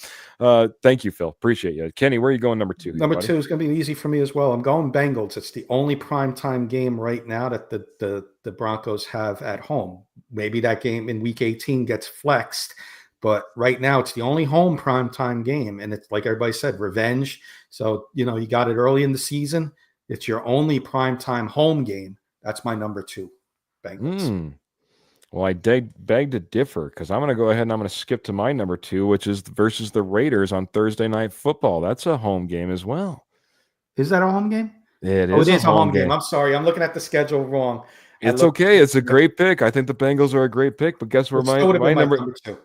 A: Thank you, Phil. Appreciate you. Kenny, where are you going number 2?
B: Number 2 is going to be easy for me as well. I'm going Bengals. It's the only primetime game right now that the Broncos have at home. Maybe that game in week 18 gets flexed, but right now it's the only home primetime game. And it's like everybody said, revenge. So, you got it early in the season. It's your only primetime home game. That's my number 2, Bengals.
A: Well, I beg to differ because I'm going to go ahead and I'm going to skip to my number 2, which is versus the Raiders on Thursday Night Football. That's a home game as well.
B: Is that a home game?
A: It is a home game.
B: I'm sorry. I'm looking at the schedule wrong.
A: It's okay. It's a great pick. I think the Bengals are a great pick, but guess where my number 2?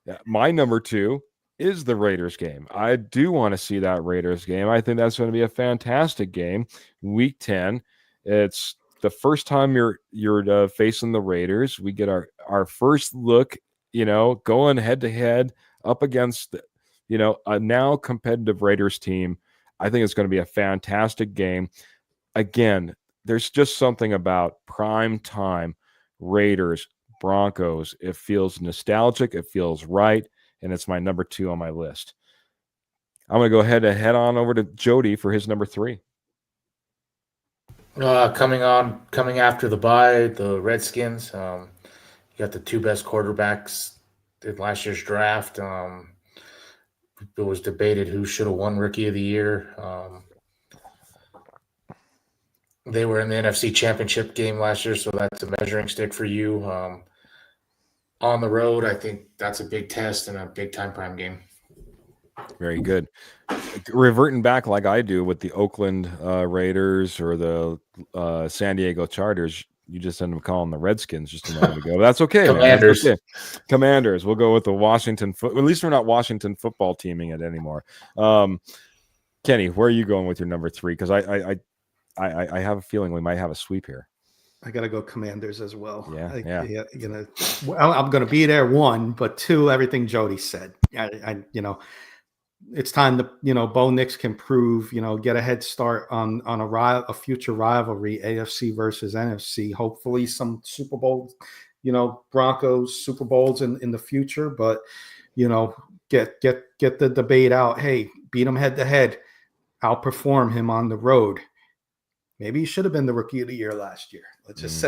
A: Yeah, my number 2 is the Raiders game. I do want to see that Raiders game. I think that's going to be a fantastic game. Week 10. It's the first time you're facing the Raiders. We get our first look, going head to head up against, a now competitive Raiders team. I think it's going to be a fantastic game. Again, there's just something about prime time Raiders, Broncos. It feels nostalgic. It feels right. And it's my number 2 on my list. I'm going to go ahead and head on over to Jody for his number 3.
C: Coming after the bye, the Redskins. You got the 2 best quarterbacks in last year's draft. It was debated who should have won Rookie of the Year. They were in the NFC Championship game last year, so that's a measuring stick for you. on the road, I think that's a big test and a big time prime game.
A: Very good. Reverting back like I do with the Oakland Raiders or the San Diego Chargers, you just ended up calling the Redskins just a moment ago. That's okay,
C: Commanders.
A: man. That's okay. Commanders. We'll go with the Washington. At least we're not Washington football teaming it anymore. Kenny, where are you going with your number 3? Because I have a feeling we might have a sweep here.
B: I got to go Commanders as well.
A: Yeah.
B: I'm going to be there, 1, but 2, everything Jody said. It's time to, Bo Nix can prove, get a head start on a future rivalry, AFC versus NFC. Hopefully some Super Bowl, Broncos Super Bowls in the future, but, get the debate out. Hey, beat him head to head, outperform him on the road. Maybe he should have been the rookie of the year last year. Let's just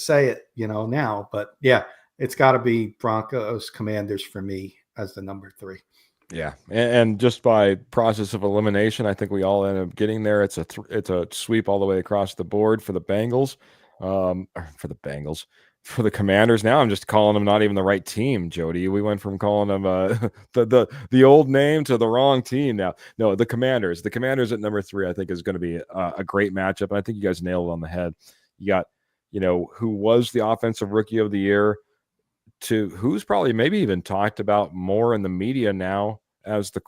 B: say it, now. But yeah, it's got to be Broncos Commanders for me as the number 3.
A: Yeah, and just by process of elimination, I think we all end up getting there. It's a sweep all the way across the board for the Bengals, for the Commanders. Now I'm just calling them not even the right team, Jody. We went from calling them the old name to the wrong team now. No, the Commanders. The Commanders at number 3, I think, is going to be a great matchup. And I think you guys nailed it on the head. You got, who was the offensive rookie of the year to who's probably maybe even talked about more in the media now as the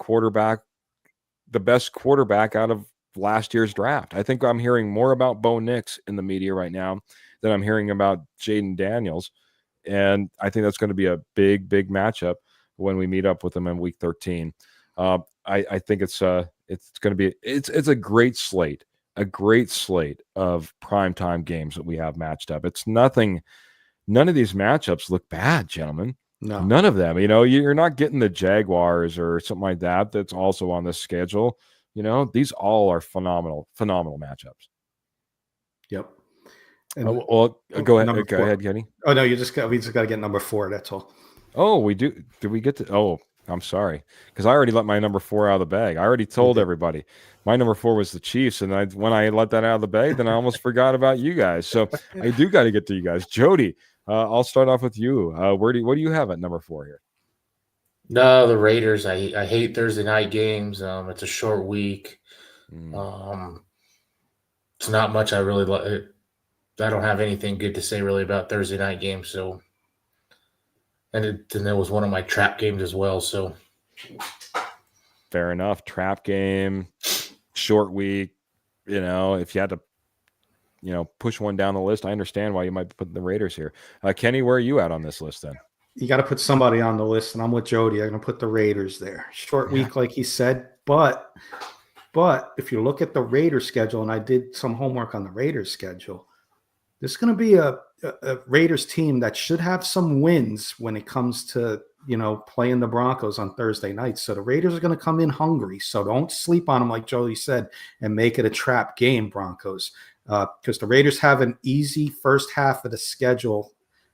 A: best quarterback out of last year's draft. I think I'm hearing more about Bo Nix in the media right now than I'm hearing about Jaden Daniels. And I think that's going to be a big, big matchup when we meet up with them in week 13. I think it's going to be, it's a great slate of primetime games that we have matched up. It's nothing. None of these matchups look bad, gentlemen.
B: No,
A: none of them. You're not getting the Jaguars or something like that. That's also on this schedule. These all are phenomenal matchups.
B: Yep.
A: Go ahead. Go ahead, Kenny.
B: Oh no, we just got to get number 4. That's all.
A: Oh, we do. Did we get to? Oh, I'm sorry, because I already let my number 4 out of the bag. I already told everybody my number 4 was the Chiefs, and when I let that out of the bag, then I almost forgot about you guys. So I do got to get to you guys. Jody, I'll start off with you. What do you have at number 4 here?
C: No, the Raiders. I hate Thursday night games. It's a short week. It's not much I really like. I don't have anything good to say really about Thursday night games. So, and there was one of my trap games as well. So,
A: fair enough. Trap game, short week. If you had to, push one down the list, I understand why you might be putting the Raiders here. Kenny, where are you at on this list then?
B: You got to put somebody on the list, and I'm with Jody. I'm going to put the Raiders there. Short week, like he said, but if you look at the Raiders schedule, and I did some homework on the Raiders schedule, this is going to be a Raiders team that should have some wins when it comes to, playing the Broncos on Thursday night. So the Raiders are going to come in hungry. So don't sleep on them, like Jody said, and make it a trap game, Broncos, because the Raiders have an easy first half of the schedule,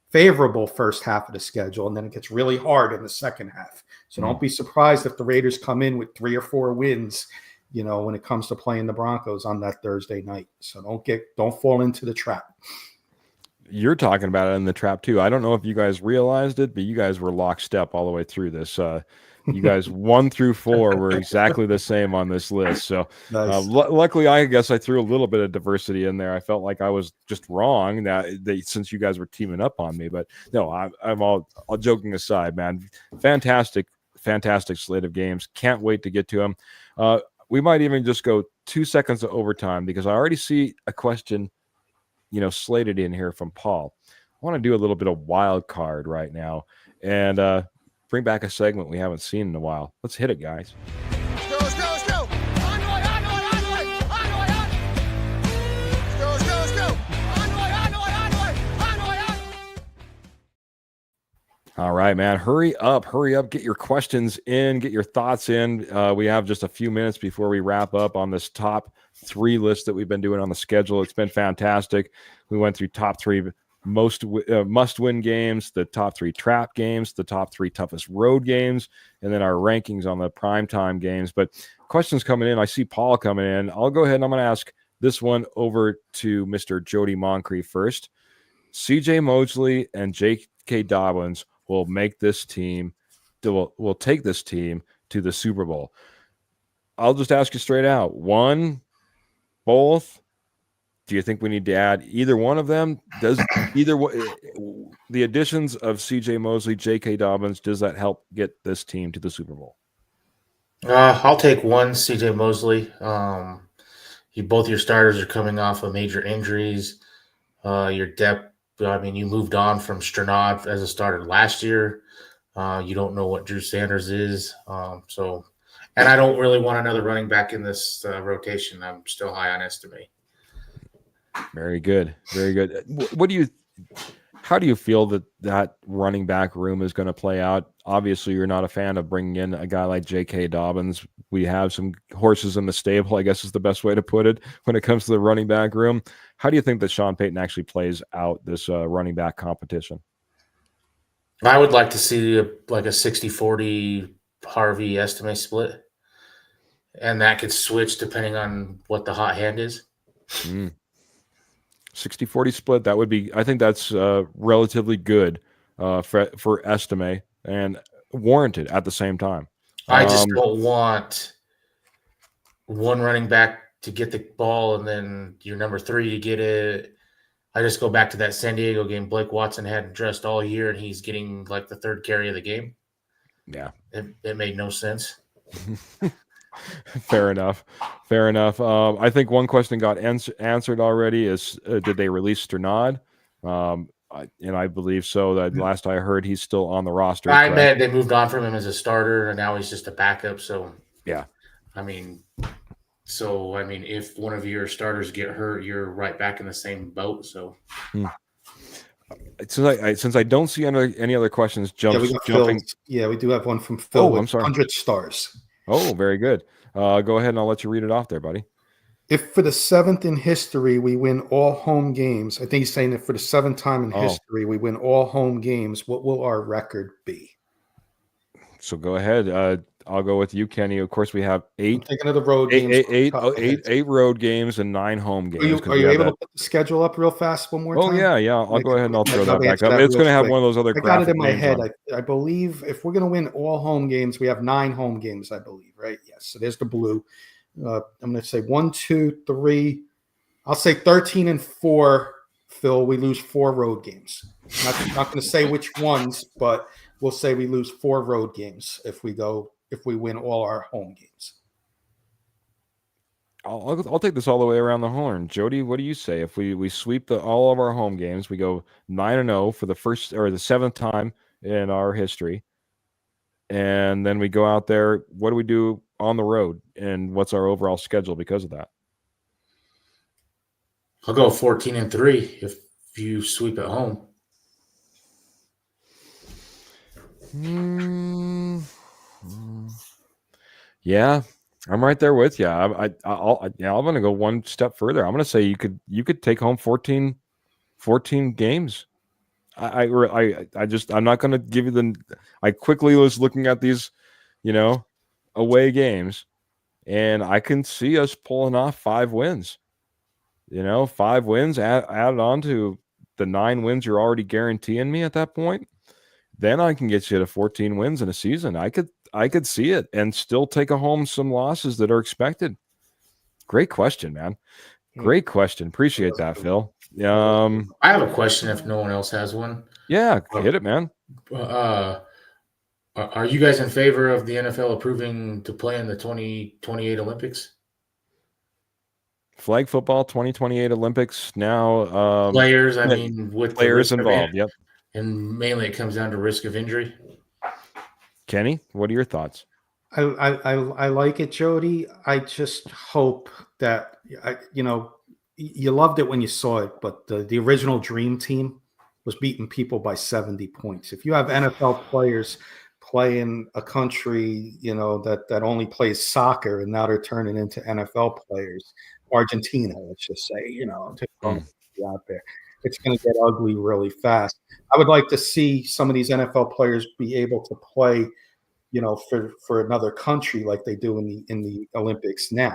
B: favorable first half of the schedule, and then it gets really hard in the second half. So don't be surprised if the Raiders come in with 3 or 4 wins, when it comes to playing the Broncos on that Thursday night. So don't fall into the trap.
A: You're talking about it in the trap too. I don't know if you guys realized it, but you guys were lockstep all the way through this. You guys 1 through 4 were exactly the same on this list. So
B: Nice.
A: Luckily, I guess I threw a little bit of diversity in there. I felt like I was just wrong since you guys were teaming up on me. But no, I'm all joking aside, man. Fantastic slate of games. Can't wait to get to them. We might even just go 2 seconds of overtime because I already see a question, slated in here from Paul. I want to do a little bit of wild card right now and bring back a segment we haven't seen in a while. Let's hit it, guys.
E: Let's go. Onward. Let's go. Onward.
A: All right, man. Hurry up. Get your questions in, get your thoughts in. We have just a few minutes before we wrap up on this top 3 list that we've been doing on the schedule. It's been fantastic. We went through top 3 must-win games, the top 3 trap games, the top 3 toughest road games, and then our rankings on the primetime games. But questions coming in. I see Paul coming in. I'll go ahead and I'm going to ask this one over to Mr. Jody Moncrief first. CJ Mosley and J.K. Dobbins will make this team, will take this team to the Super Bowl? I'll just ask you straight out. One, both? Do you think we need to add either one of them? Does the additions of C.J. Mosley, J.K. Dobbins, does that help get this team to the Super Bowl?
C: I'll take one, C.J. Mosley. Both your starters are coming off of major injuries. Your depth, I mean, you moved on from Strnad as a starter last year. You don't know what Drew Sanders is. And I don't really want another running back in this rotation. I'm still high on Estime.
A: Very good. Very good. How do you feel that running back room is going to play out? Obviously, you're not a fan of bringing in a guy like J.K. Dobbins. We have some horses in the stable, I guess is the best way to put it, when it comes to the running back room. How do you think that Sean Payton actually plays out this running back competition?
C: I would like to see a 60-40 Harvey Estime split. And that could switch depending on what the hot hand is.
A: 60-40 split, that would be, I think that's relatively good for Estime and warranted at the same time.
C: I just don't want one running back to get the ball and then your number 3 to get it. I just go back to that San Diego game. Blake Watson hadn't dressed all year, and he's getting like the third carry of the game.
A: Yeah.
C: It made no sense.
A: Fair enough. Fair enough. I think one question got answered already is, did they release Strnad? And I believe so. That last I heard, he's still on the roster.
C: I bet they moved on from him as a starter, and now he's just a backup. So,
A: yeah.
C: I mean, if one of your starters get hurt, you're right back in the same boat. So,
A: since I don't see any other questions, jumping.
B: Yeah, we do have one from Phil.
A: Oh, I'm sorry.
B: 100 stars.
A: Oh, very good. Go ahead and I'll let you read it off there, buddy.
B: If for the 7th in history we win all home games, I think he's saying that for the 7th time in history we win all home games, what will our record be?
A: So go ahead. I'll go with you, Kenny. Of course, we have 8.
B: I'm thinking of the road games.
A: Eight road games and 9 home games.
B: Are you able to put the schedule up real fast one more time?
A: Oh, yeah. I'll go ahead and I'll throw that back up. It's going to have one of those other graphic.
B: I got it in my head.
A: On.
B: I believe if we're going to win all home games, we have 9 home games, I believe, right? Yes. So there's the blue. I'm going to say 1, 2, 3. I'll say 13 and 4, Phil. We lose 4 road games. Not going to say which ones, but we'll say we lose 4 road games if we win all our home games.
A: I'll take this all the way around the horn. Jody, what do you say? If we sweep all of our home games, we go 9-0 for the first or the 7th time in our history, and then we go out there, what do we do on the road, and what's our overall schedule because of that?
C: I'll go 14 and 3 if you sweep at home.
A: Yeah, I'm right there with you. I'm going to go one step further. I'm going to say you could take home 14 games. I'm not going to give you I quickly was looking at these, away games, and I can see us pulling off 5 wins. 5 wins added on to the 9 wins you're already guaranteeing me at that point. Then I can get you to 14 wins in a season. I could see it and still take home some losses that are expected. Great question, man. Great question. Appreciate that, Phil.
C: I have a question if no one else has one.
A: Yeah, hit it, man.
C: Are you guys in favor of the NFL approving to play in the 2028 Olympics?
A: Flag football 2028 Olympics now.
C: Players, with
A: players involved. Yep.
C: And mainly it comes down to risk of injury.
A: Kenny, what are your thoughts?
B: I like it, Jody. I just hope that you loved it when you saw it, but the original Dream Team was beating people by 70 points. If you have NFL players playing a country, that only plays soccer, and now they're turning into NFL players, Argentina, let's just say, out there, it's going to get ugly really fast. I would like to see some of these NFL players be able to play, for another country like they do in the Olympics now.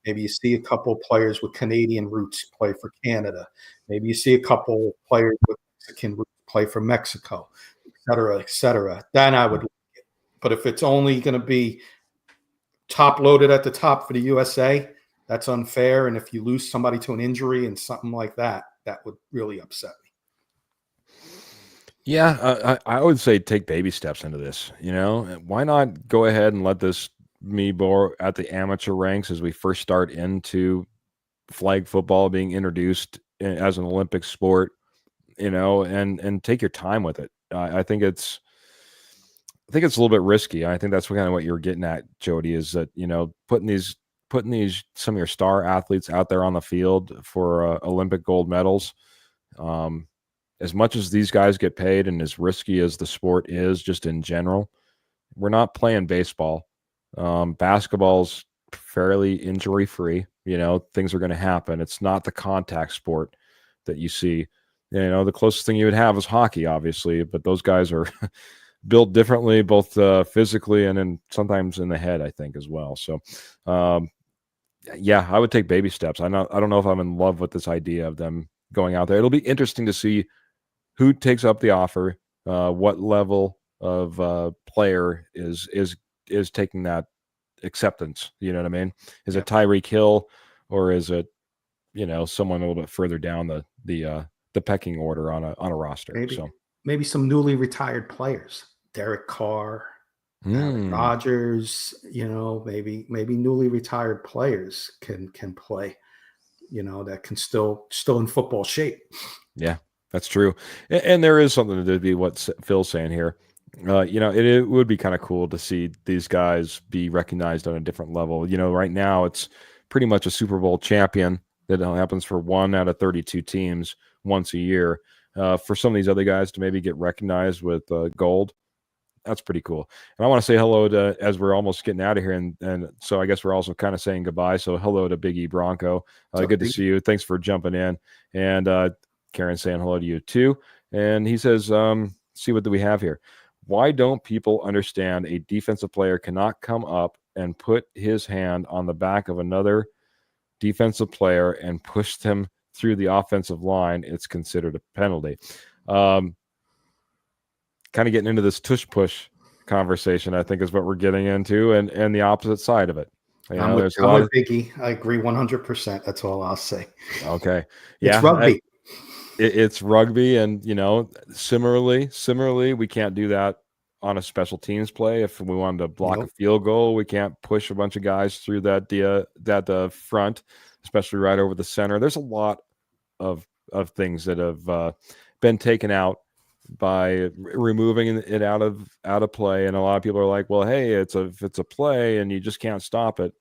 B: Maybe you see a couple of players with Canadian roots play for Canada. Maybe you see a couple of players with Mexican roots play for Mexico, cetera, et cetera, then I would like it. But if it's only going to be top loaded at the top for the USA, that's unfair. And if you lose somebody to an injury and something like that, that would really upset me.
A: Yeah, I would say take baby steps into this. Why not go ahead and let this me more at the amateur ranks as we first start into flag football being introduced as an Olympic sport, and take your time with it. I think it's a little bit risky. I think that's kind of what you're getting at, Jody, is that, putting these some of your star athletes out there on the field for Olympic gold medals. As much as these guys get paid and as risky as the sport is just in general, we're not playing baseball. Basketball's fairly injury free. Things are going to happen. It's not the contact sport that you see. The closest thing you would have is hockey, obviously, but those guys are built differently, both physically and then sometimes in the head, I think, as well. So, yeah, I would take baby steps. I don't know if I'm in love with this idea of them going out there. It'll be interesting to see who takes up the offer, what level of player is taking that acceptance. You know what I mean? Is it Tyreek Hill, or is it someone a little bit further down the pecking order on a roster?
B: Maybe some newly retired players, Derek Carr, Aaron Rodgers. Maybe newly retired players can play. That can still in football shape.
A: Yeah, that's true. And there is something to be what Phil's saying here. It would be kind of cool to see these guys be recognized on a different level. Right now it's pretty much a Super Bowl champion that happens for 1 out of 32 teams once a year. For some of these other guys to maybe get recognized with gold, that's pretty cool. And I want to say hello to, as we're almost getting out of here, and so I guess we're also kind of saying goodbye. So hello to Big E Bronco. Good to see you. Thanks for jumping in. And Karen saying hello to you too. And he says, see, what do we have here? Why don't people understand a defensive player cannot come up and put his hand on the back of another defensive player and push them through the offensive line? It's considered a penalty. Kind of getting into this tush push conversation, I think, is what we're getting into, and the opposite side of it.
B: I'm with Biggie. I agree 100%. That's all I'll say.
A: Okay. Yeah.
B: It's rugby.
A: It's rugby, and similarly, we can't do that on a special teams play. If we wanted to block a field goal, we can't push a bunch of guys through that front, especially right over the center. There's a lot of things that have been taken out by removing it out of play, and a lot of people are like, well, hey, if it's a play and you just can't stop it.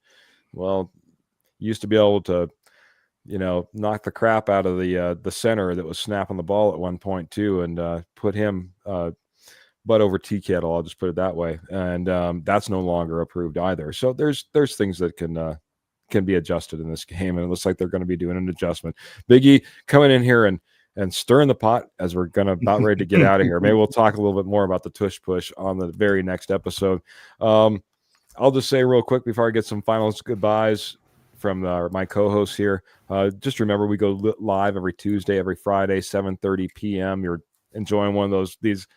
A: Well, you used to be able to knock the crap out of the center that was snapping the ball at one point too, and put him butt over tea kettle. I'll just put it that way. And that's no longer approved either. So there's things that can be adjusted in this game, and it looks like they're going to be doing an adjustment. Big E coming in here and stirring the pot as we're about ready to get out of here. Maybe we'll talk a little bit more about the tush push on the very next episode. I'll just say real quick before I get some final goodbyes from my co-hosts here. Just remember, we go live every Tuesday, every Friday, 7:30 p.m. You're enjoying one of these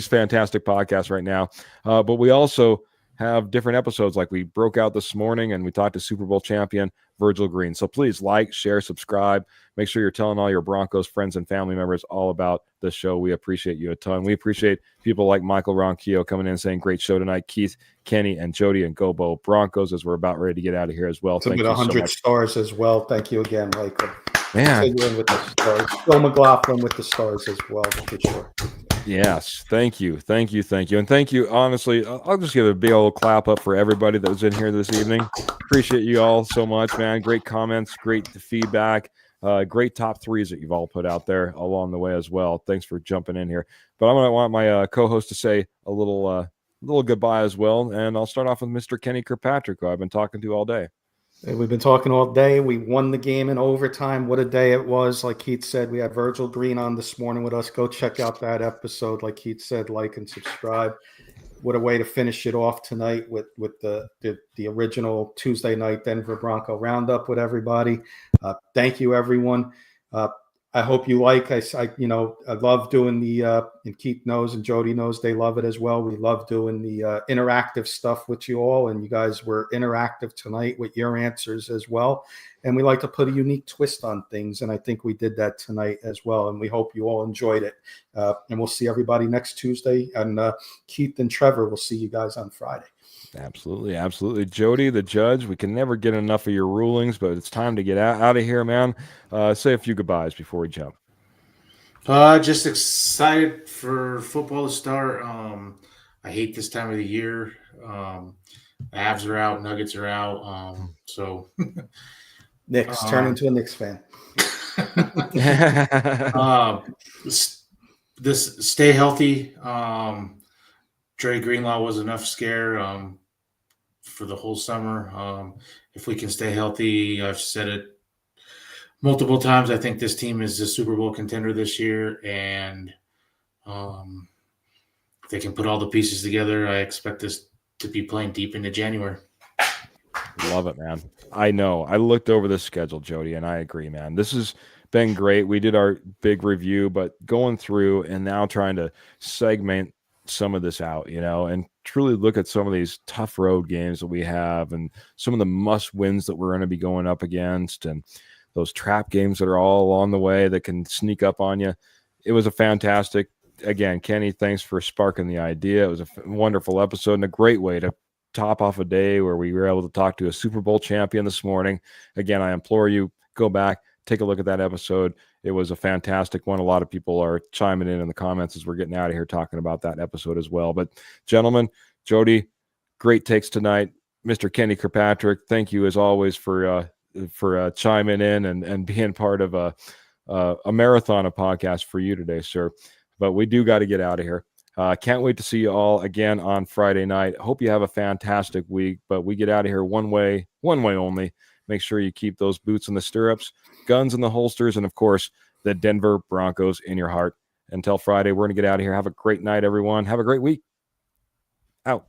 A: fantastic podcasts right now. But we also have different episodes, like we broke out this morning and we talked to Super Bowl champion Virgil Green. So please like, share, subscribe. Make sure you're telling all your Broncos friends and family members all about the show. We appreciate you a ton. We appreciate people like Michael Ronquillo coming in and saying, great show tonight. Keith, Kenny, and Jody, and Go Broncos, as we're about ready to get out of here as well.
B: Thank you 100 so much. Stars as well. Thank you again, Michael.
A: Yeah.
B: With the stars. Phil McLaughlin with the stars as well, for sure.
A: Yes, thank you, and thank you. Honestly, I'll just give a big old clap up for everybody that was in here this evening. Appreciate you all so much, man. Great comments, great feedback, great top threes that you've all put out there along the way as well. Thanks for jumping in here. But I'm gonna want my co-host to say a little goodbye as well, and I'll start off with Mr. Kenny Kirkpatrick, who I've been talking to all day.
B: We've been talking all day. We won the game in overtime. What a day it was. Like Keith said, we had Virgil Green on this morning with us. Go check out that episode. Like Keith said, like and subscribe. What a way to finish it off tonight with the original Tuesday night Denver Bronco Roundup with everybody. Thank you, everyone. I hope you like. I love doing the and Keith knows and Jody knows they love it as well. We love doing the interactive stuff with you all, and you guys were interactive tonight with your answers as well. And we like to put a unique twist on things, and I think we did that tonight as well. And we hope you all enjoyed it. And we'll see everybody next Tuesday. And Keith and Trevor, we'll see you guys on Friday.
A: Absolutely, absolutely. Jody, the judge, we can never get enough of your rulings, but it's time to get out of here, man. Say a few goodbyes before we jump.
C: Just excited for football to start. I hate this time of the year. Avs are out, Nuggets are out. So
B: Knicks, turn into a Knicks fan.
C: This stay healthy. Dre Greenlaw was enough scare for the whole summer. If we can stay healthy, I've said it multiple times. I think this team is a Super Bowl contender this year, and if they can put all the pieces together, I expect us to be playing deep into January.
A: Love it, man. I know. I looked over the schedule, Jody, and I agree, man. This has been great. We did our big review, but going through and now trying to segment some of this out, and truly look at some of these tough road games that we have and some of the must wins that we're going to be going up against and those trap games that are all along the way that can sneak up on you. It was a fantastic, again, Kenny, thanks for sparking the idea. It was a wonderful episode and a great way to top off a day where we were able to talk to a Super Bowl champion this morning. Again, I implore you, go back, take a look at that episode. It was a fantastic one. A lot of people are chiming in the comments as we're getting out of here talking about that episode as well. But gentlemen, Jody, great takes tonight. Mr. Kenny Kirkpatrick, thank you as always for chiming in and being part of a marathon of podcasts for you today, sir. But we do got to get out of here. Can't wait to see you all again on Friday night. Hope you have a fantastic week, but we get out of here one way only. Make sure you keep those boots in the stirrups, guns in the holsters, and, of course, the Denver Broncos in your heart. Until Friday, we're going to get out of here. Have a great night, everyone. Have a great week. Out.